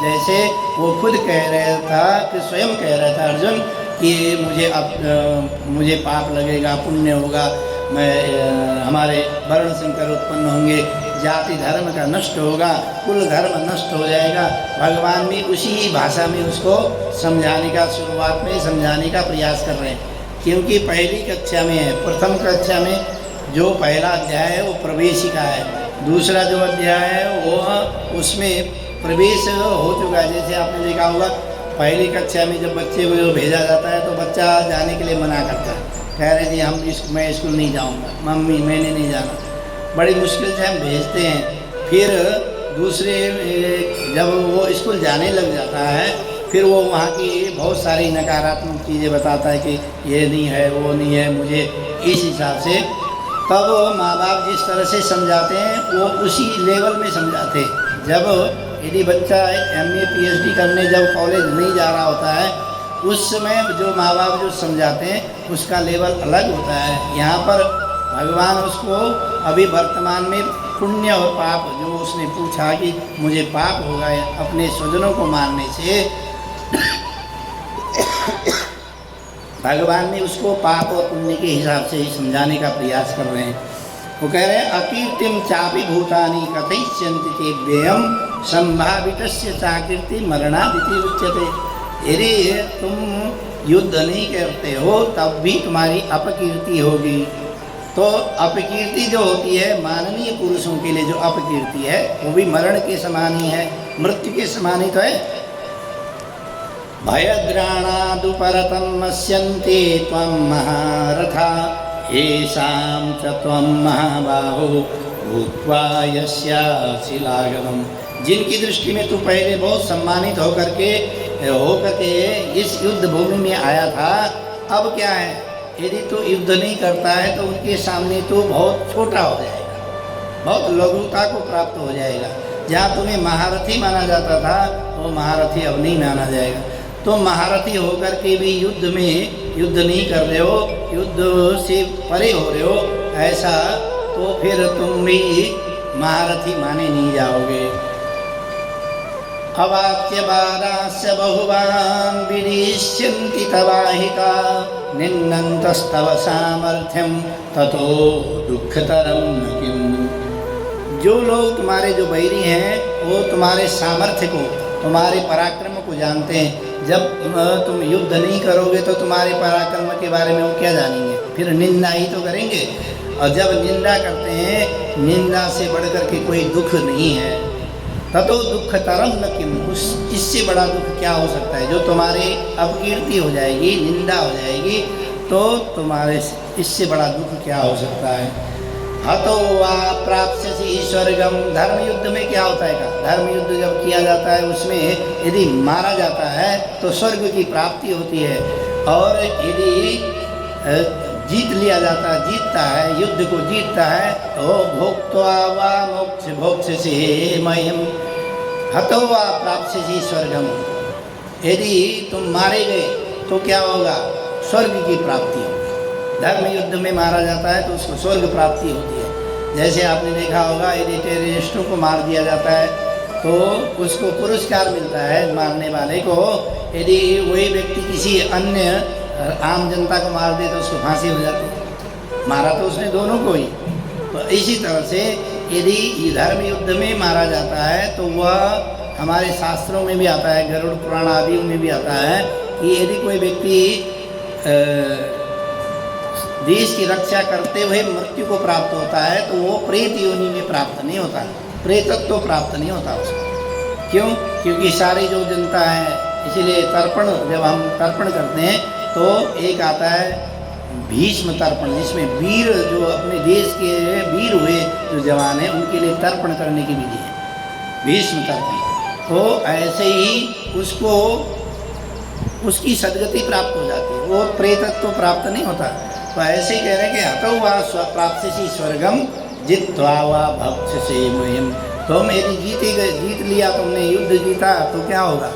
जैसे वो खुद कह रहा था, कि स्वयं कह रहा था अर्जुन कि मुझे पाप लगेगा, पुण्य होगा, मैं हमारे वर्ण संकर उत्पन्न होंगे, जाति धर्म का नष्ट होगा, कुल धर्म नष्ट हो जाएगा। भगवान भी उसी भाषा में उसको समझाने का, शुरुआत में समझाने का प्रयास कर रहे हैं। क्योंकि पहली कक्षा में है, प्रथम कक्षा में जो पहला अध्याय है वो प्रवेशिका है, दूसरा जो अध्याय है वो उसमें प्रवेश हो चुका है। जैसे आपने देखा होगा पहली कक्षा में जब बच्चे को भेजा जाता है तो बच्चा जाने के लिए मना करता है, कह रहे जी मैं स्कूल नहीं जाऊंगा, मम्मी मैंने नहीं जाना। बड़ी मुश्किल से हम भेजते हैं। फिर दूसरे जब वो स्कूल जाने लग जाता है फिर वो वहाँ की बहुत सारी नकारात्मक चीज़ें बताता है कि ये नहीं है, वो नहीं है, मुझे इस हिसाब से। तब माँ बाप जिस तरह से समझाते हैं वो उसी लेवल में समझाते हैं। जब यदि बच्चा MA PhD करने जब कॉलेज नहीं जा रहा होता है, उस समय जो माँ बाप जो समझाते हैं उसका लेवल अलग होता है। यहाँ पर भगवान उसको अभी वर्तमान में पुण्य और पाप जो उसने पूछा कि मुझे पाप होगा अपने स्वजनों को मारने से, भगवान ने उसको पाप और पुण्य के हिसाब से ही समझाने का प्रयास कर रहे हैं। वो कह रहे हैं अकीर्तिम चापि भूतानि कथयिष्यन्ति ते व्ययम संभावितस्य चाकीर्ति मरणादिति उच्यते। यदि तुम युद्ध नहीं करते हो तब भी तुम्हारी अपकीर्ति होगी। तो अपकीर्ति जो होती है माननीय पुरुषों के लिए, जो अपकीर्ति है वो भी मरण के समान ही है, मृत्यु के समान ही तो है। भयद्राणादुपरतं मस्यन्ते त्वं महारथा येषां च त्वं महाबाहो भूत्वा यस्यासि लाघवम्। जिनकी दृष्टि में तू पहले बहुत सम्मानित होकर के इस युद्ध भूमि में आया था, अब क्या है, यदि तू युद्ध नहीं करता है तो उनके सामने तू बहुत छोटा हो जाएगा, बहुत लघुता को प्राप्त हो जाएगा। जहाँ तुम्हें महारथी माना जाता था वो महारथी अब नहीं माना जाएगा। तो महारथी होकर के भी युद्ध में युद्ध नहीं कर रहे हो, युद्ध से परे हो रहे हो, ऐसा तो फिर तुम भी महारथी माने नहीं जाओगे। अवाच्य बादास्य बहुवान् विनिश्यन्ति तवाहिका निन्नन्तस्तव सामर्थ्यं ततो दुःखतरं न किम्। जो लोग तुम्हारे जो बैरी हैं वो तुम्हारे सामर्थ्य को, तुम्हारे पराक्रम को जानते हैं। जब तुम युद्ध नहीं करोगे तो तुम्हारे पराक्रम के बारे में वो क्या जानेंगे, फिर निंदा ही तो करेंगे। और जब निंदा करते हैं, निंदा से बढ़कर के कोई दुख नहीं है। ततो दुख तरम न किम, इससे बड़ा दुख क्या हो सकता है। जो तुम्हारे अपकीर्ति हो जाएगी, निंदा हो जाएगी, तो तुम्हारे इससे बड़ा दुख क्या हो सकता है। हतो वा प्राप्स्यसि स्वर्गम। धर्म युद्ध में क्या होता है का, धर्म युद्ध जब किया जाता है उसमें यदि मारा जाता है तो स्वर्ग की प्राप्ति होती है। और यदि जीत लिया जाता है, जीतता है, युद्ध को जीतता है, तो भोक्त्वा वा मोक्षसे मह्यम। हतो वा प्राप्स्यसि स्वर्गम। यदि तुम मारे गए तो क्या होगा, स्वर्ग की प्राप्ति होगी। धर्म युद्ध में मारा जाता है तो उसको स्वर्ग प्राप्ति होती है। जैसे आपने देखा होगा, यदि टेररिस्टों को मार दिया जाता है तो उसको पुरस्कार मिलता है मारने वाले को। यदि वही व्यक्ति किसी अन्य आम जनता को मार दे तो उसको फांसी हो जाती है। मारा तो उसने दोनों को ही। तो इसी तरह से यदि धर्म युद्ध में मारा जाता है तो वह हमारे शास्त्रों में भी आता है, गरुड़ पुराण आदि में भी आता है कि यदि कोई व्यक्ति देश की रक्षा करते हुए मृत्यु को प्राप्त होता है तो वो प्रेत योनि में प्राप्त नहीं होता, प्रेतत्व प्राप्त नहीं होता उसको। क्यों? क्योंकि सारी जो जनता है, इसीलिए तर्पण जब हम तर्पण करते हैं तो एक आता है भीष्म तर्पण, जिसमें वीर जो अपने देश के वीर हुए जो जवान हैं उनके लिए तर्पण करने की विधि है, भीष्म तर्पण। तो ऐसे ही उसको उसकी सदगति प्राप्त हो जाती है, वो प्रेतत्व प्राप्त नहीं होता। तो ऐसे ही कह रहे हैं कि हतो वा प्राप्स्यसि स्वर्गम जित्वा वा भक्षसे मह्यम। तुम यदि जीत लिया, तुमने युद्ध जीता तो क्या होगा,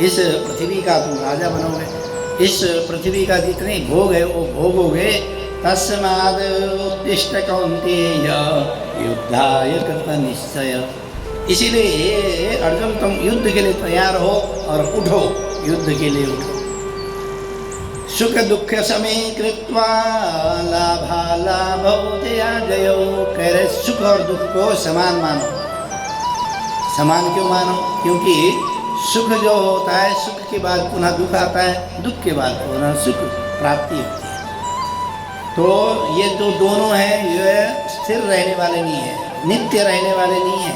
इस पृथ्वी का तुम राजा बनोगे। इस पृथ्वी का जितने भोग है वो भोगोगे। तस्माद् उत्तिष्ठ कौन्तेय युद्धाय कृत निश्चय। इसीलिए अर्जुन तुम युद्ध के लिए तैयार हो और उठो, युद्ध के लिए उठो। सुख दुख समय कृत्वा लाभालाभौ जया जयो। कह रहे सुख और दुख को समान मानो। समान क्यों मानो? क्योंकि सुख जो होता है, सुख के बाद पुनः दुख आता है, दुख के बाद पुनः सुख प्राप्ति होती है। तो ये जो दोनों हैं ये स्थिर रहने वाले नहीं है, नित्य रहने वाले नहीं है।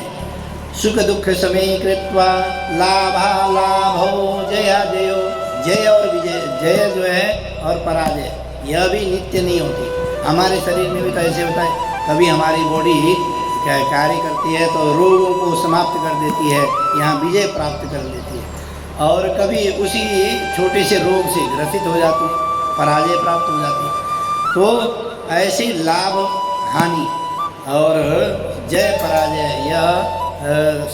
सुख दुख समय कृत्वा लाभालाभौ जया जयो। जय और विजय, जय जो है और पराजय, यह भी नित्य नहीं होती। हमारे शरीर में भी तो ऐसे होता है, कभी हमारी बॉडी कार्य करती है तो रोगों को समाप्त कर देती है, यहाँ विजय प्राप्त कर लेती है, और कभी उसी छोटे से रोग से ग्रसित हो जाती है, पराजय प्राप्त हो जाती है। तो ऐसे लाभ हानि और जय पराजय यह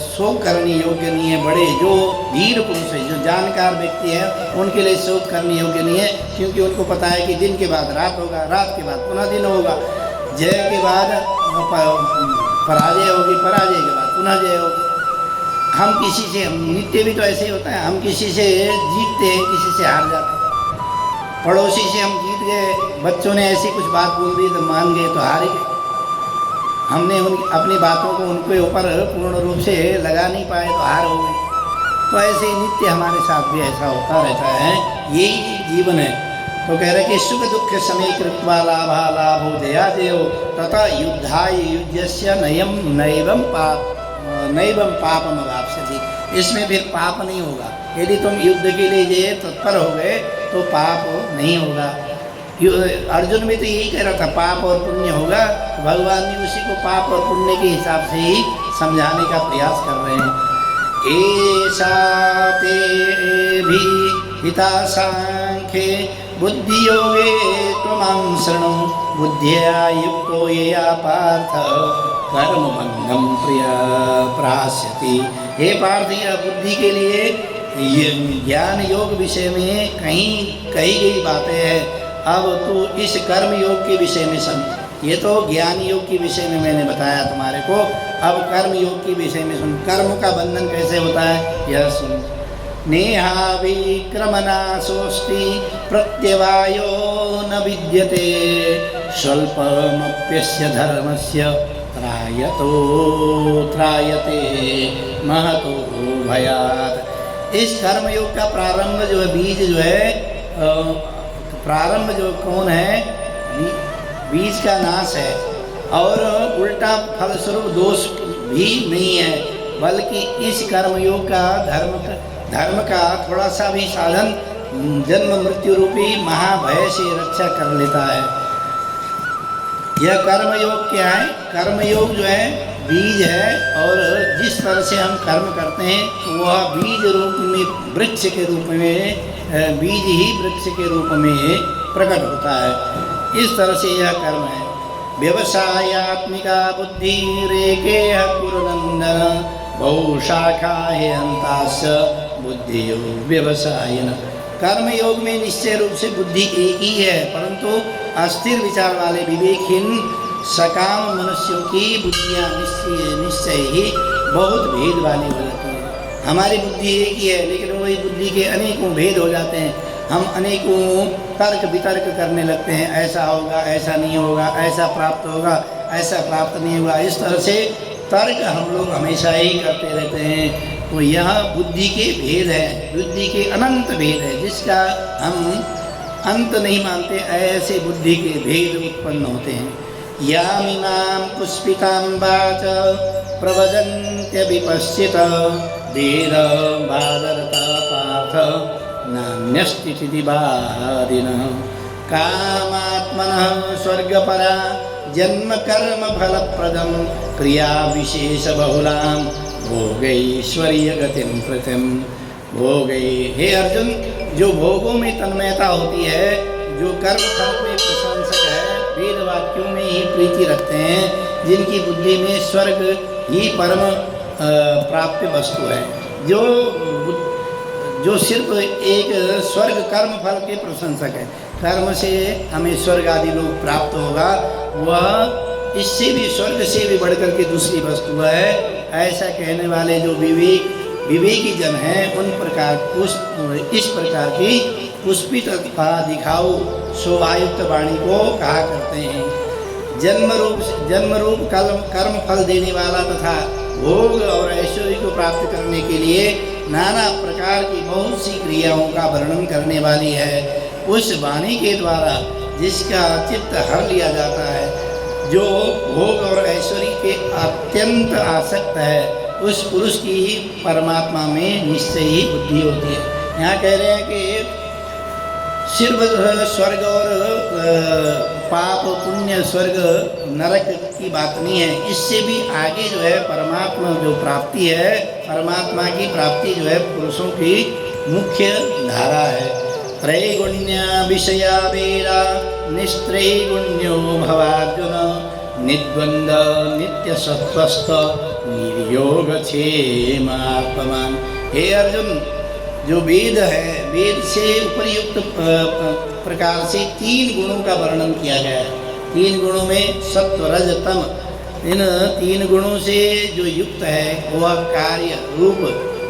शोक करने योग्य नहीं है। बड़े जो धीर पुरुष है, जो जानकार व्यक्ति है, उनके लिए शोक करने योग्य नहीं है, क्योंकि उनको पता है कि दिन के बाद रात होगा, रात के बाद पुनः दिन होगा, जय के बाद पराजय होगी, पराजय के बाद पुनः जय होगी। हम किसी से, नित्य भी तो ऐसे ही होता है, हम किसी से जीतते हैं, किसी से हार जाते हैं। पड़ोसी से हम जीत गए, बच्चों ने ऐसी कुछ बात बोल दी तो मान गए तो हार गए। हमने अपनी बातों को उनके ऊपर पूर्ण रूप से लगा नहीं पाए तो हार हो गए। तो ऐसे ही नित्य हमारे साथ भी ऐसा होता रहता है, यही जीवन है। तो कह रहे कि सुख दुख समय कृत्वा लाभा लाभो जया जयो तथा युद्धाय युज्यस्य नैवम पापम अवाप्स्यति। इसमें फिर पाप नहीं होगा। यदि तुम युद्ध के लिए जे तत्पर हो गए तो पाप नहीं होगा। अर्जुन भी तो यही कह रहा था पाप और पुण्य होगा, तो भगवान ने उसी को पाप और पुण्य के हिसाब से ही समझाने का प्रयास कर रहे हैं। ऐसा ते भी हिता सांख्ये बुद्धि योगे त्वमां शृणु बुद्धिया युक्तो यया पार्थ कर्म बंधम प्रिय प्रास्यति। हे पार्थ, यह बुद्धि के लिए ज्ञान योग विषय में कहीं कही गई बातें हैं। अब तू इस कर्म योग के विषय में समझ। ये तो ज्ञान योग के विषय में मैंने बताया तुम्हारे को, अब कर्म योग के विषय में सुन। कर्म का बंधन कैसे होता है यह सुन। नेहा विक्रमनाशोस्ति प्रत्यवायो न विद्यते स्वल्पमप्यस्य धर्मस्य त्रायते महतो भयात्। इस कर्मयोग का प्रारंभ जो है, बीज जो है, प्रारंभ जो कौन है, बीज का नाश है और उल्टा फलस्वरूप दोष भी नहीं है, बल्कि इस कर्मयोग का धर्म का थोड़ा सा भी साधन जन्म मृत्यु रूपी महाभय से रक्षा कर लेता है। यह कर्मयोग क्या है? कर्मयोग जो है बीज है, और जिस तरह से हम कर्म करते हैं वह बीज रूप में वृक्ष के रूप में, बीज ही वृक्ष के रूप में प्रकट होता है। इस तरह से यह कर्म है। व्यवसायात्मिका बुद्धि रेके कुरुनंदन बहुशाखा है अंतास बुद्धियो व्यवसायन। कर्म योग में निश्चय रूप से बुद्धि एक ही है, परंतु अस्थिर विचार वाले विवेकहीन सकाम मनुष्यों की बुद्धियाँ निश्चय ही बहुत भेद वाली हो जाती हैं। हमारी बुद्धि एक ही है, लेकिन वही बुद्धि के अनेकों भेद हो जाते हैं। हम अनेकों तर्क वितर्क करने लगते हैं, ऐसा होगा, ऐसा नहीं होगा, ऐसा प्राप्त होगा, ऐसा प्राप्त नहीं होगा। इस तरह से तर्क हम लोग हमेशा ही करते रहते हैं। तो यह बुद्धि के भेद है, बुद्धि के अनंत भेद है, जिसका हम अंत नहीं मानते। ऐसे बुद्धि के भेद उत्पन्न होते हैं। यामिमां पुष्पिकां वाच प्रवदन्त्यविपश्चित धीर बादरता पार्थ नान्यस्तिथि वादिनः कामात्मनः स्वर्गपरा जन्म कर्म फलप्रदं क्रिया विशेष बहुलां भोगैश्वर्य गतिं प्रतिम भोगै। हे अर्जुन, जो भोगों में तन्मयता होती है, जो कर्म फल में प्रशंसक है, वेद वाक्यों में ही प्रीति रखते हैं, जिनकी बुद्धि में स्वर्ग ही परम प्राप्य वस्तु है, जो सिर्फ एक स्वर्ग कर्म फल के प्रशंसक है, कर्म से हमें स्वर्ग आदि लोग प्राप्त होगा, वह इससे भी स्वर्ग से भी बढ़कर के दूसरी वस्तु है। ऐसा कहने वाले जो विवेकी जन हैं, उन प्रकार इस प्रकार की पुष्पित दिखाओ शोभायुक्त वाणी को कहा करते हैं। जन्म रूप कर्म फल देने वाला तथा भोग और ऐश्वर्य को प्राप्त करने के लिए नाना प्रकार की बहुत सी क्रियाओं का वर्णन करने वाली है। उस वाणी के द्वारा जिसका चित्त हर लिया जाता है, जो भोग और ऐश्वर्य के अत्यंत आसक्त है, उस पुरुष की परमात्मा में निश्चय ही बुद्धि होती है। यहाँ कह रहे हैं कि सिर्फ स्वर्ग और पाप पुण्य स्वर्ग नरक की बात नहीं है, इससे भी आगे जो है परमात्मा जो प्राप्ति है, परमात्मा की प्राप्ति जो है पुरुषों की मुख्य धारा है। त्रैगुण्य विषया वेदा निस्त्रैगुण्यो भवार्जुन निद्वंद नित्य सत्वस्थ निर्योगक्षेमात्मवान। हे अर्जुन, जो वेद है, वेद से उपयुक्त प्रकार से 3 गुणों का वर्णन किया गया है। 3 गुणों में सत्व रज तम, इन 3 गुणों से जो युक्त है वह कार्य रूप,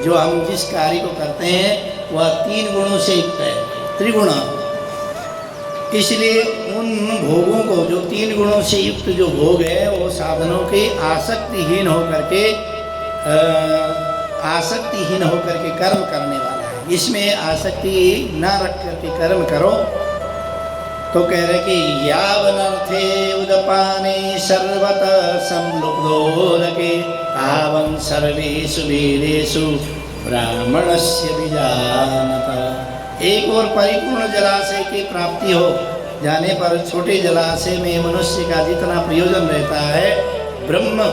जो हम जिस कार्य को करते हैं वह 3 गुणों से युक्त है। त्रिगुण इसलिए उन भोगों को, जो 3 गुणों से युक्त जो भोग है, वो साधनों के आसक्तिहीन होकर के कर्म करने वाला है। इसमें आसक्ति ना रख करके कर्म करो। तो कह रहे कि यावनर्थे उदपाने सर्वत संलुप्तोदके तावन् सर्वेषु वेदेषु ब्राह्मणस्य विजानत। एक और परिपूर्ण जलाशय की प्राप्ति हो जाने पर छोटे जलाशय में मनुष्य का जितना प्रयोजन रहता है, ब्रह्म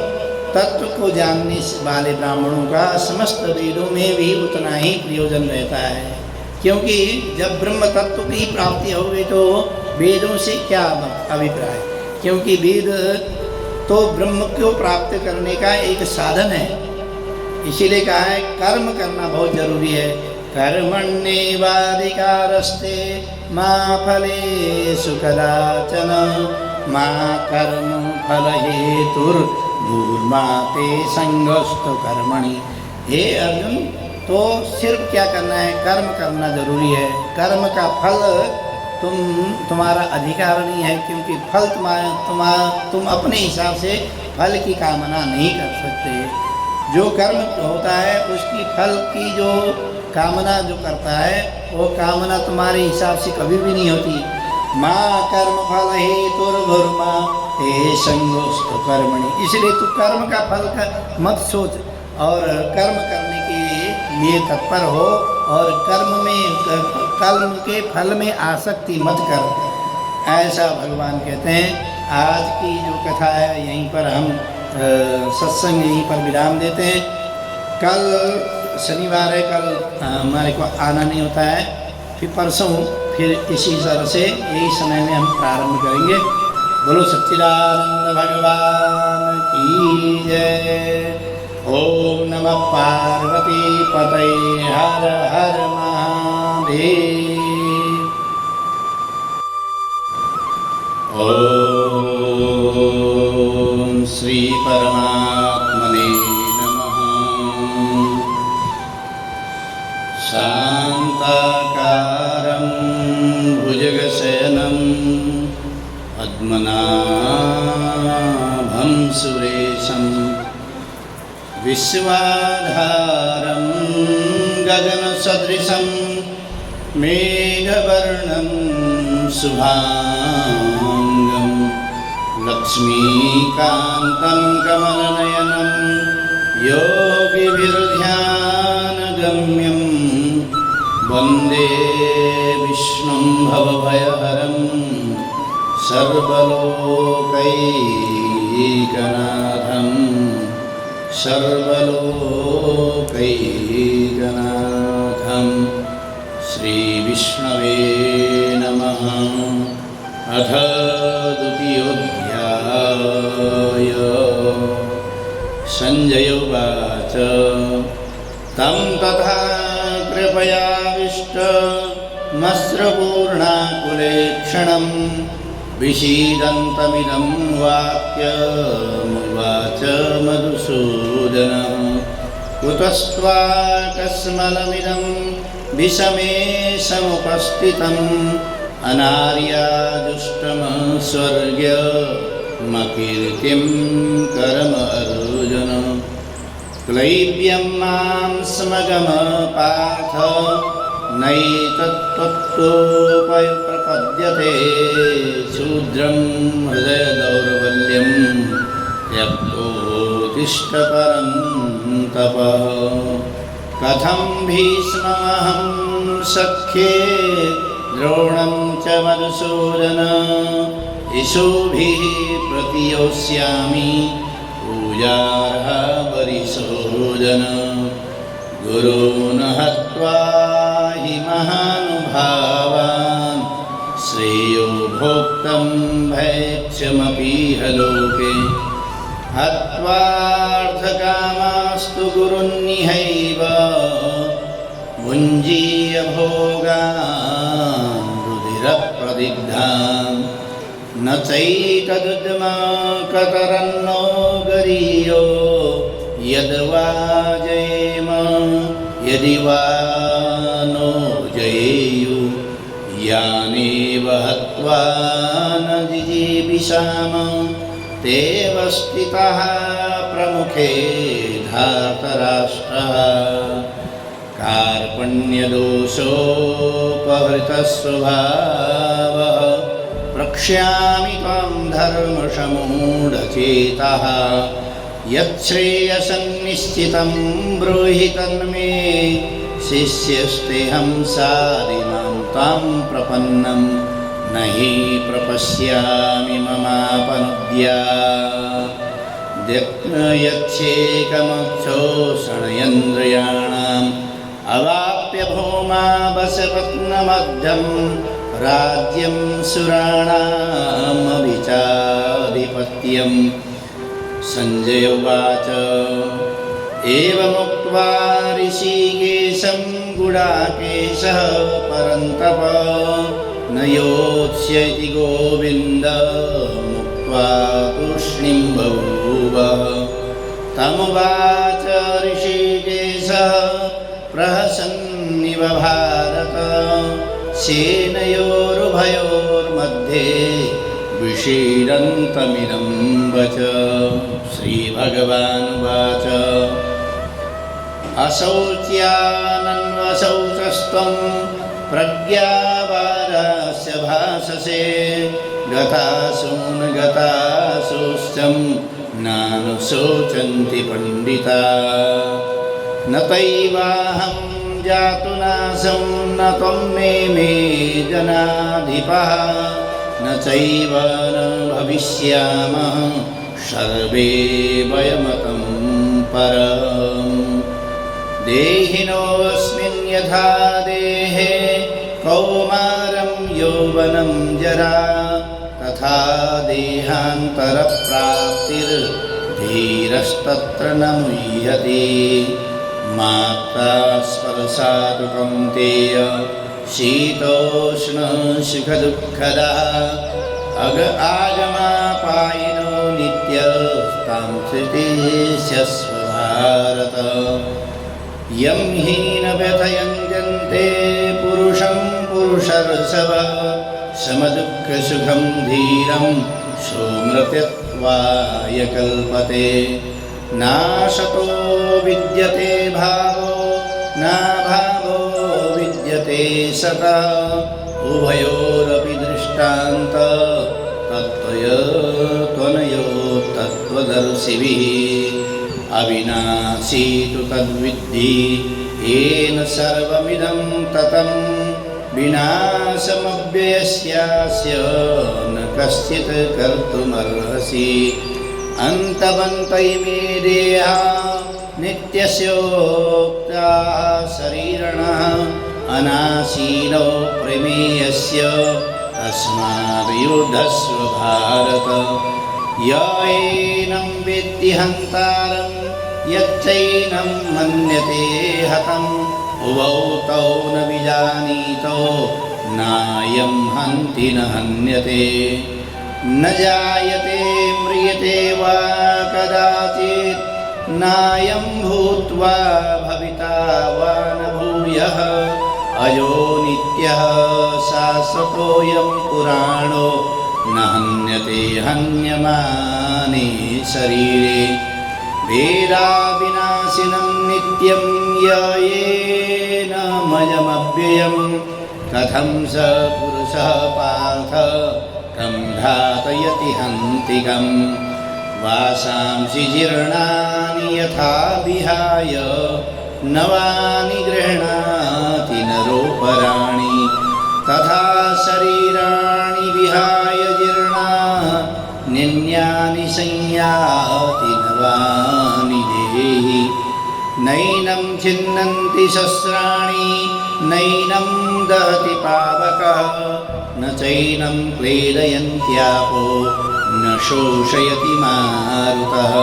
तत्व को जानने वाले ब्राह्मणों का समस्त वेदों में भी उतना ही प्रयोजन रहता है। क्योंकि जब ब्रह्म तत्व की प्राप्ति होगी तो वेदों से क्या अभिप्राय? क्योंकि वेद तो ब्रह्म को प्राप्त करने का एक साधन है। इसीलिए कहा है कर्म करना बहुत जरूरी है। कर्मण्येवाधिकारस्ते मा फलेषु कदाचन मा कर्म फल हेतुर्भूर्मा ते संगस्तु कर्मणि। हे अर्जुन, तो सिर्फ क्या करना है? कर्म करना जरूरी है। कर्म का फल तुम्हारा अधिकार नहीं है, क्योंकि फल तुम अपने हिसाब से फल की कामना नहीं कर सकते। जो कर्म होता है उसकी फल की जो कामना जो करता है, वो कामना तुम्हारे हिसाब से कभी भी नहीं होती। माँ कर्म फल हेतुर्भूर्मा ते संगोस्तु कर्मणि। इसलिए तू कर्म का फल का मत सोच और कर्म करने के लिए तत्पर हो, और कर्म के फल में आसक्ति मत कर, ऐसा भगवान कहते हैं। आज की जो कथा है यहीं पर हम सत्संग यहीं पर विराम देते हैं। कल शनिवार है, कल हमारे को आना नहीं होता है, फिर परसों फिर इसी तरह से यही समय में हम प्रारंभ करेंगे। बोलो सच्चिदानंद भगवान की जय। ओम नमः पार्वती पतये हर हर महादेव। ओम श्री परमात्मने नमः। शांताकारं भुजगशयनं पद्मनाभं सुरेशं विश्वाधारं गगनसदृशं मेघवर्णं शुभांगं लक्ष्मीकान्तं कमलनयनं योगिभिर्ध्यानगम्यं वन्दे विष्णुं भवभयहरं सर्वलोकैकनाथं श्रीविष्णवे नमः। अथ द्वितीयोऽध्याय। संजय उवाच तं तथा कृपयाविष्टमश्रुपूर्णाकुलेक्षणं विषीदन्तमिदं वाक्यमुवाच मधुसूदनः। कुतस्त्वाकस्मलमिदं विषमे समुपस्थितम् अनार्याजुष्टमस्वर्ग्यमकीर्तिं कर्म अर्जुन। क्लैब्यं मां स्मगमपार्थ नैतत्त्वोपयुप्रपद्यते। शूद्रं हृदय दौर्बल्यं त्यक्तोत्तिष्ठ परन्तपः। कथं भीष्ममहं सख्ये द्रोणं च मधुसूदन। इषुभिः प्रतियोत्स्यामि पूजार्ह वरिसूदन। गुरून् हत्वा हि महानुभावान् श्रेयो भोक्तं भैक्ष्यमपीह लोके। हत्वार्थकामास्तु गुरुन्निहैव भुञ्जीय भोगान् रुधिरप्रदिग्धान्। न चैतदुद्यमकतरन्नो गरीयो यद्वा जयेम यदि वा नो जयेयु। यानेव हत्वा दत्वा न जिजीविषाम ते वस्थितः प्रमुखे धातराष्ट्रः कार्पण्यदोषोपहृतस्वभावः प्रक्ष्यामि त्वां धर्मसमूढचेतः यच्छ्रेयसन्निश्चितं ब्रूहि तन्मे शिष्यस्तेऽहं साधिमां तां प्रपन्नं न हि प्रपश्यामि ममापनुद्या यच्छेकमक्षोषणयन्द्रियाणाम् अवाप्य भौमा वसपत्नमध्यं राज्यं सुराणामभिचाधिपत्यम् संजय उवाच एवमुक्त्वा ऋषिकेशं गुडाकेशः परन्तप न योत्स्य इति गोविन्द मुक्त्वा तूष्णीं बभूव तमुवाच ऋषिकेशः प्रहसन्निव भारत सेनयोरुभयोर्मध्ये विषीदन्तमिदं वच श्रीभगवानुवाच अशौच्यानन्वशौचस्त्वं प्रज्ञावादास्य भाषसे गतासूनगतासूश्चं नानुशोचन्ति पण्डिता न तैवाहं जातु नासं न त्वं मे जनाधिपः न चैव न भविष्यामः सर्वे वयमतं परम् देहिनोऽस्मिन् यथा देहे कौमारं यौवनं जरा तथा देहान्तरप्राप्तिर्धीरस्तत्र न मुह्यते मात्रा स्पर्शात् कौन्तेय शीतोष्णसुखदुःखदः आगमापायिनो नित्यस्तां स्थितिशस्व भारत यं हि न व्यथयन्ते पुरुषं पुरुषर्षभ समदुःखसुखं धीरं सोमृत्यत्वाय कल्पते नाशतो विद्यते भावो नाभावो विद्यते सतः उभयोरपि दृष्टान्त तत्त्वयो तत्त्वदर्शिभिः अविनाशी तु तद्विद्धि येन सर्वमिदं ततं विनाशमव्ययस्यास्य न कश्चित् कर्तुमर्हसि अन्तवन्त इमे देहा नित्यस्योक्ताः शरीरिणः अनासीनो प्रमेयस्य तस्माद्युद्धस्व भारत य एनं वेत्ति हन्तारं यच्चैनं मन्यते हतम् उभौ तौ न विजानीतो नायं हन्ति न हन्यते न जायते म्रियते वा कदाचित् नायं भूत्वा भविता वा न भूयः अजो नित्यः शाश्वतोऽयं पुराणो न हन्यते हन्यमाने शरीरे वेदाविनाशिनं नित्यं येन मयमव्ययं कथं स पुरुषः पार्थ कं घातयति हन्तिकम् वासांसि जीर्णानि यथा विहाय नवानि गृह्णाति नरोपराणि तथा शरीराणि विहाय जीर्णा निन्यानि संयाति नवानि देहि नैनं छिन्नन्ति शस्त्राणि नैनं दहति पावकः न चैनं क्लेदयन्त्यापो न शोषयति मारुतः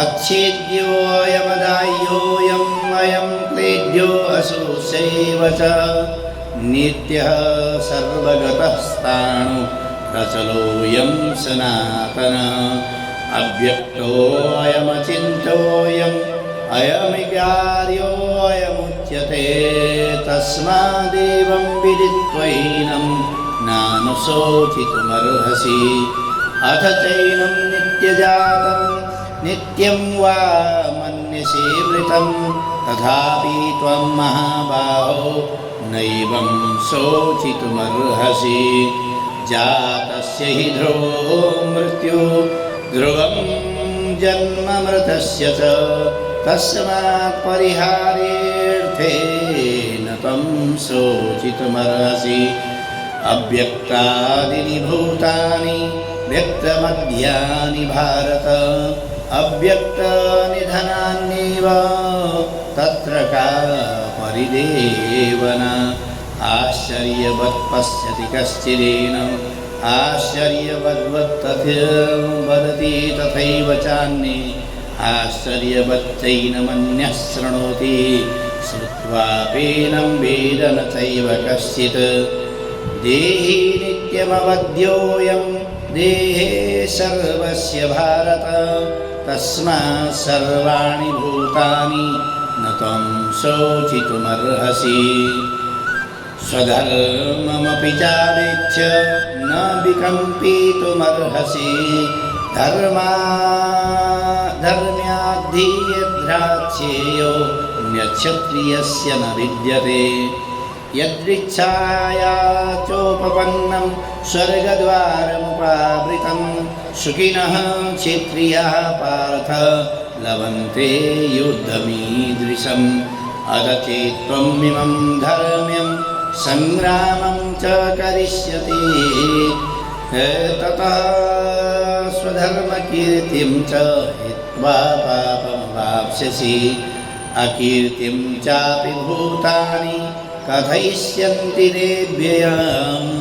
अच्छेद्योऽयमदाह्योऽयम् अयं क्लेद्यो अशोष्यैव च नित्यः सर्वगतः स्थाणु प्रचलोऽयं सनातनः अव्यक्तोऽयमचिन्त्योऽयम् अयमिकार्योऽयमुच्यते तस्मादेवं विदित्वैनं नानुशोचितुमर्हसि अथ चैनं नित्यजातं नित्यं वा मन्यसे मृतं तथापि त्वं महाबाहो नैवं शोचितुमर्हसि जातस्य हि ध्रुवो मृत्यु ध्रुवं जन्म मृतस्य च तस्मात् परिहारेऽर्थेन त्वं शोचितुमर्हसि अव्यक्तादीनि भूतानि व्यक्तमध्यानि भारत अव्यक्तनिधनान्येव तत्र का परिदेवना आश्चर्यवत् पश्यति कश्चिदेन आश्चर्यवद्वत् वदति तथैव चान्ये आश्चर्यवच्चैनमन्यः शृणोति श्रुत्वापेनं वेद न चैव कश्चित् देहि नित्यमवध्योऽयं देहे सर्वस्य भारत तस्मात् सर्वाणि भूतानि न त्वं शोचितुमर्हसि स्वधर्ममपि चावेक्ष्य न विकम्पितुमर्हसि धर्म्याद्धीयद्राच्छेयो न्यक्षत्रियस्य न विद्यते यदृच्छाया चोपपन्नं स्वर्गद्वारमुपावृतं सुखिनः क्षत्रियाः पार्थ लभन्ते युद्धमीदृशम् अथ चेत् त्वमिमं धर्म्यं संग्रामं च करिष्यति ततः स्वधर्मकीर्तिं च हित्वा पापमवाप्स्यसि अकीर्तिं चापि भूतानि कथयिष्यन्ति ते व्ययम्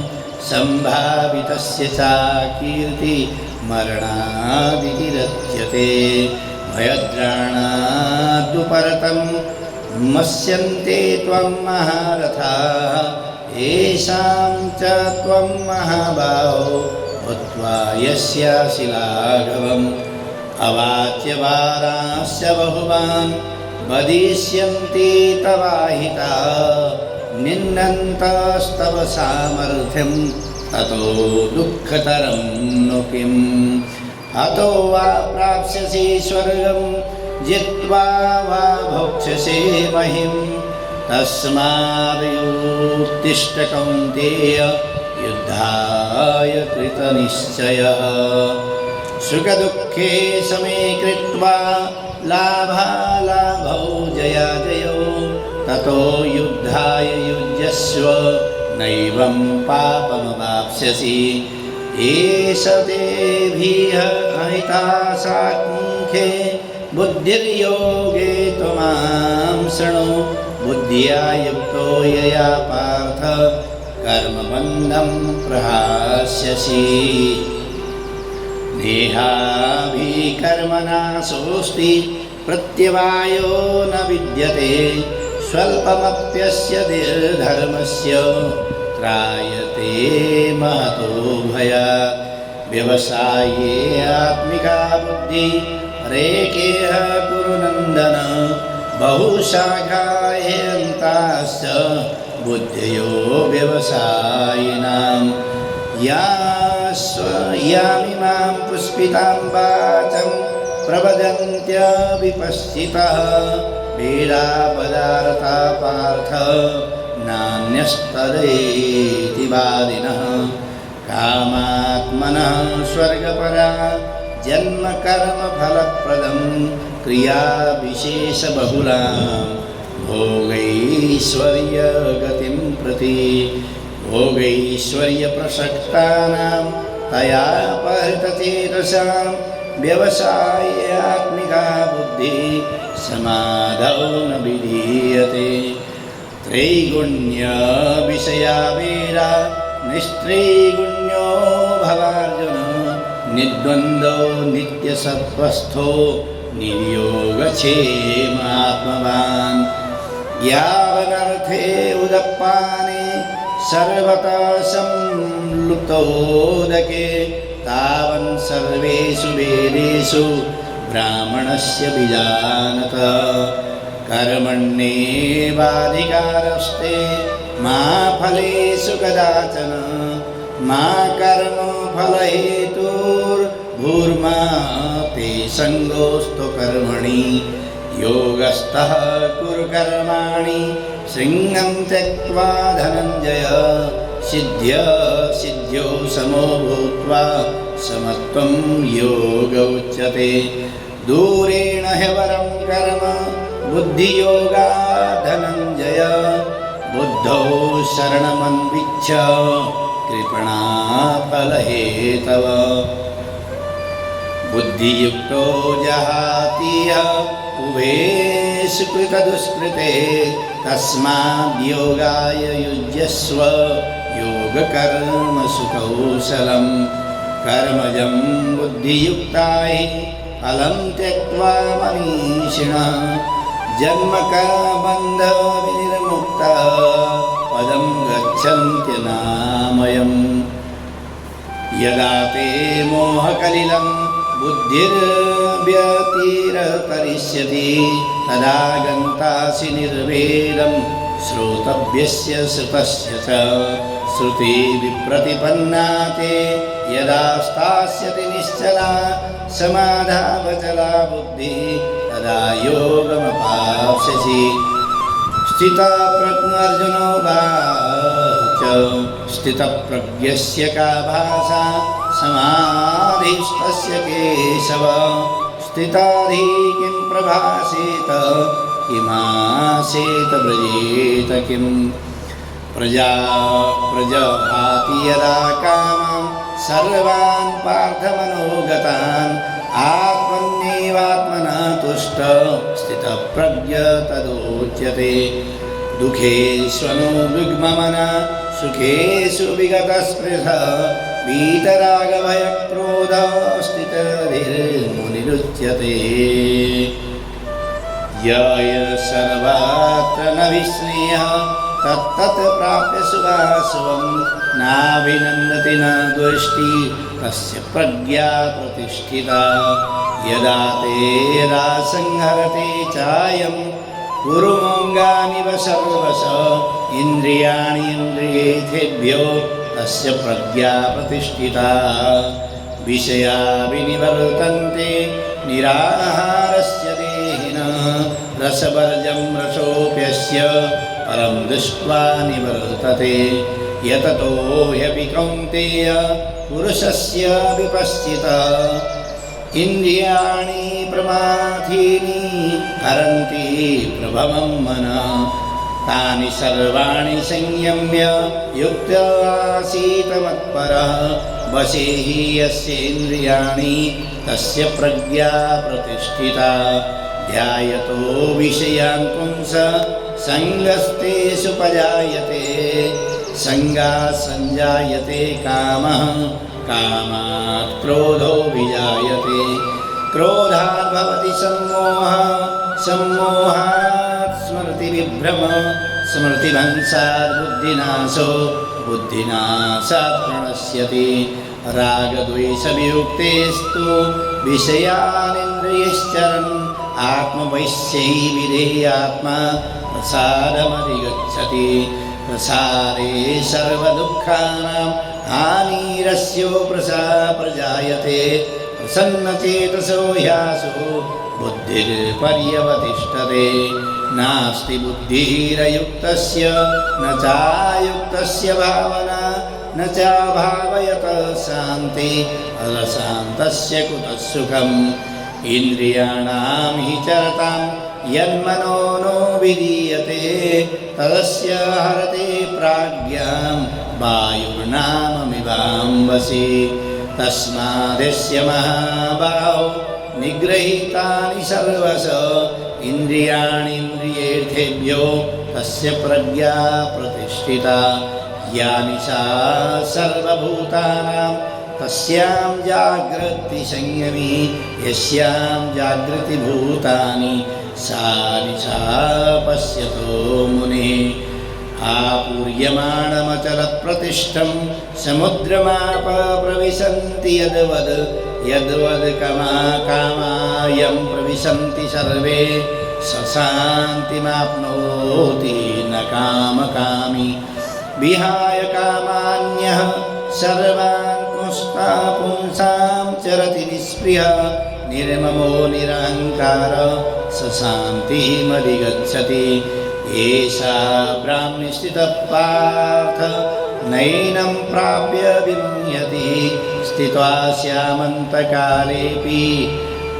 सम्भावितस्य चाकीर्ति मरणादिति रच्यते भयद्राणादुपरतं मस्यन्ते त्वं महारथाः येषां च त्वं महाबाहो भूत्वा यस्यासि लाघवम् अवाच्यवारांश्च बहुवान् वदिष्यन्ति तवाहिताः निन्दन्तस्तव सामर्थ्यं ततो दुःखतरं नु किम् हतो वा प्राप्स्यसि स्वर्गं जित्वा वा भोक्ष्यसे महिं तस्मादुत्तिष्ठ कौन्तेय युद्धाय कृतनिश्चयः सुखदुःखे समे कृत्वा लाभालाभौ जयाजयो ततो युद्धाय युज्यस्व नैवं पापमवाप्स्यसि एष तेभिः अहिता साङ्ख्ये बुद्धिर्योगे त्वमां शृणु बुद्ध्या युक्तो यया पार्थ कर्मबन्धं प्रहास्यसि देहाभिकर्मनाशोऽस्ति प्रत्यवायो न विद्यते स्वल्पमप्यस्य धर्मस्य त्रायते महतो भयात् व्यवसाये आत्मिका बुद्धि रेकेह कुरु नन्दन बहुशाखा हेयन्ताश्च बुद्धयो व्यवसायिनां यामिमां पुष्पितां वाचं प्रवदन्त्यविपश्चितः वेदापदारता पार्थ नान्यस्तदेति वादिनः कामात्मनः स्वर्गपरा जन्मकर्मफलप्रदं क्रियाविशेषबहुलां भोगैश्वर्यगतिं प्रति भोगैश्वर्यप्रसक्तानां तया परितचेतसां व्यवसायात्मिका बुद्धिः समाधौ न विधीयते त्रैगुण्यविषया वेदा निस्त्रैगुण्यो भवार्जुन निर्द्वन्द्वो नित्यसत्त्वस्थो निर्योगक्षेमात्मवान् यावनर्थे उदपाने सर्वतः संलुप्तोदके तावन् सर्वेषु वेदेषु ब्राह्मणस्य विजानत कर्मण्येवाधिकारस्ते मा फलेषु कदाचन मा कर्मफलहेतुर्भूर्मा ते सङ्गोऽस्तु कर्मणि योगस्थः कुरु कर्माणि सिंहं त्यक्त्वा धनञ्जय सिद्ध्यसिद्ध्यौ समो भूत्वा समत्वं योग उच्यते दूरेण ह्यवरं कर्म बुद्धियोगात् धनञ्जय बुद्धौ शरणमन्विच्छ कृपणाफलहेतव बुद्धियुक्तो जहाति उभे सुकृतदुष्कृते तस्माद्योगाय युज्यस्व योगकर्मसु कौशलं कर्मजं बुद्धियुक्ताय फलं त्यक्त्वा मनीषिणः जन्मकबन्धविनिर्मुक्तः पदं गच्छन्त्यनामयम् यदा ते मोहकलिलं बुद्धिर्व्यतिरतरिष्यति तदा गन्तासि निर्वेदं श्रोतव्यस्य श्रुतस्य च श्रुतिविप्रतिपन्ना ते यदा स्थास्यति निश्चला समाधावचला बुद्धिः तदा योगमवाप्स्यसि स्थितप्रज्ञोऽर्जुनो वाच स्थितप्रज्ञस्य का भाषा समाधिस्तस्य केशव स्थिताधि किं प्रभासेत किमासेत व्रजेत किं प्रजहाति यदा कामं सर्वान् पार्थमनोगतान् आत्मन्येवात्मना तुष्ट स्थितप्रज्ञ तदोच्यते दुःखेष्वनुविग्ममनः सुखेषु विगतस्पृहः वीतरागभयक्रोधः स्थितधीर्मुनिरुच्यते यः सर्वत्र न विस्नेहः तत्तत् प्राप्य शुभाशुभं नाभिनन्दति न द्वेष्टि तस्य प्रज्ञा प्रतिष्ठिता यदा ते रासंहरते चायं गुरुमोङ्गानिव सर्वशः इन्द्रियाणि इन्द्रियेभ्यो तस्य प्रज्ञा प्रतिष्ठिता विषया विनिवर्तन्ते निराहारस्य देहिनः रसवर्जं रसोऽप्यस्य परं दृष्ट्वा निवर्तते यततो ह्यपि कौन्तेय पुरुषस्य विपश्चितः इन्द्रियाणि प्रमाथीनि हरन्ति प्रभवं मनः तानि सर्वाणि संयम्य युक्तो आसीत मत्परः वशे हि यस्येन्द्रियाणि तस्य प्रज्ञा प्रतिष्ठिता ध्यायतो विषयान् पुंसः सङ्गस्तेषुपजायते सङ्गात् सञ्जायते कामः कामात् क्रोधो विजायते क्रोधात् भवति सम्मोहः सम्मोहात् स्मृतिविभ्रमः स्मृतिभंसात् बुद्धिनाशो बुद्धिनाशात् प्रणश्यति रागद्वेषवियुक्तेस्तु विषयानिन्द्रियश्चरन् आत्मवैश्यै विधेयात्मा प्रसादमधिगच्छति प्रसारे सर्वदुःखानां हानिरस्यो प्रजायते प्रसन्नचेतसो ह्यासो बुद्धिर्पर्यवतिष्ठते नास्ति बुद्धिरयुक्तस्य न चायुक्तस्य भावना न चाभावयत शान्ति अलशान्तस्य कुतः सुखम् इन्द्रियाणां हि चरतां यन्मनो नो विधीयते तदस्य हरते प्राज्ञां वायुर्नाममिवाम्बसि तस्मादस्य महाबाहो निगृहीतानि सर्वशः इन्द्रियाणि इन्द्रियेभ्यो तस्य प्रज्ञा प्रतिष्ठिता यानि सा सर्वभूतानां तस्यां जागृति संयमी यस्यां जागृति भूतानि सा निशा पश्यतो मुनिः आपूर्यमाणमचलप्रतिष्ठं समुद्रमाप प्रविशन्ति यद्वद् कामायं प्रविशन्ति सर्वे स शान्तिमाप्नोति न कामकामी विहाय कामान्यः सर्वान् पुंस्ता पुंसां चरति निःस्पृहः निर्ममो निरहङ्कार स शान्तिमधिगच्छति एषा ब्राह्मणस्थितः पार्थ नैनं प्राप्य विमुह्यति स्थित्वा स्यामन्तकालेऽपि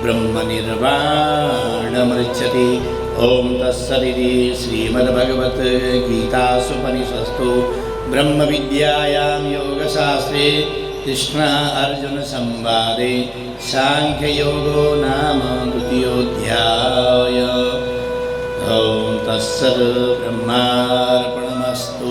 ब्रह्मनिर्वाणमृच्छति। ॐ तत्सदिति श्रीमद्भगवद्गीतासूपनिषत्सु ब्रह्मविद्यायां योगशास्त्रे कृष्ण अर्जुन संवादे सांख्ययोगो नाम द्वितीयोऽध्यायः। ॐ तत्सत् ब्रह्मार्पणमस्तु।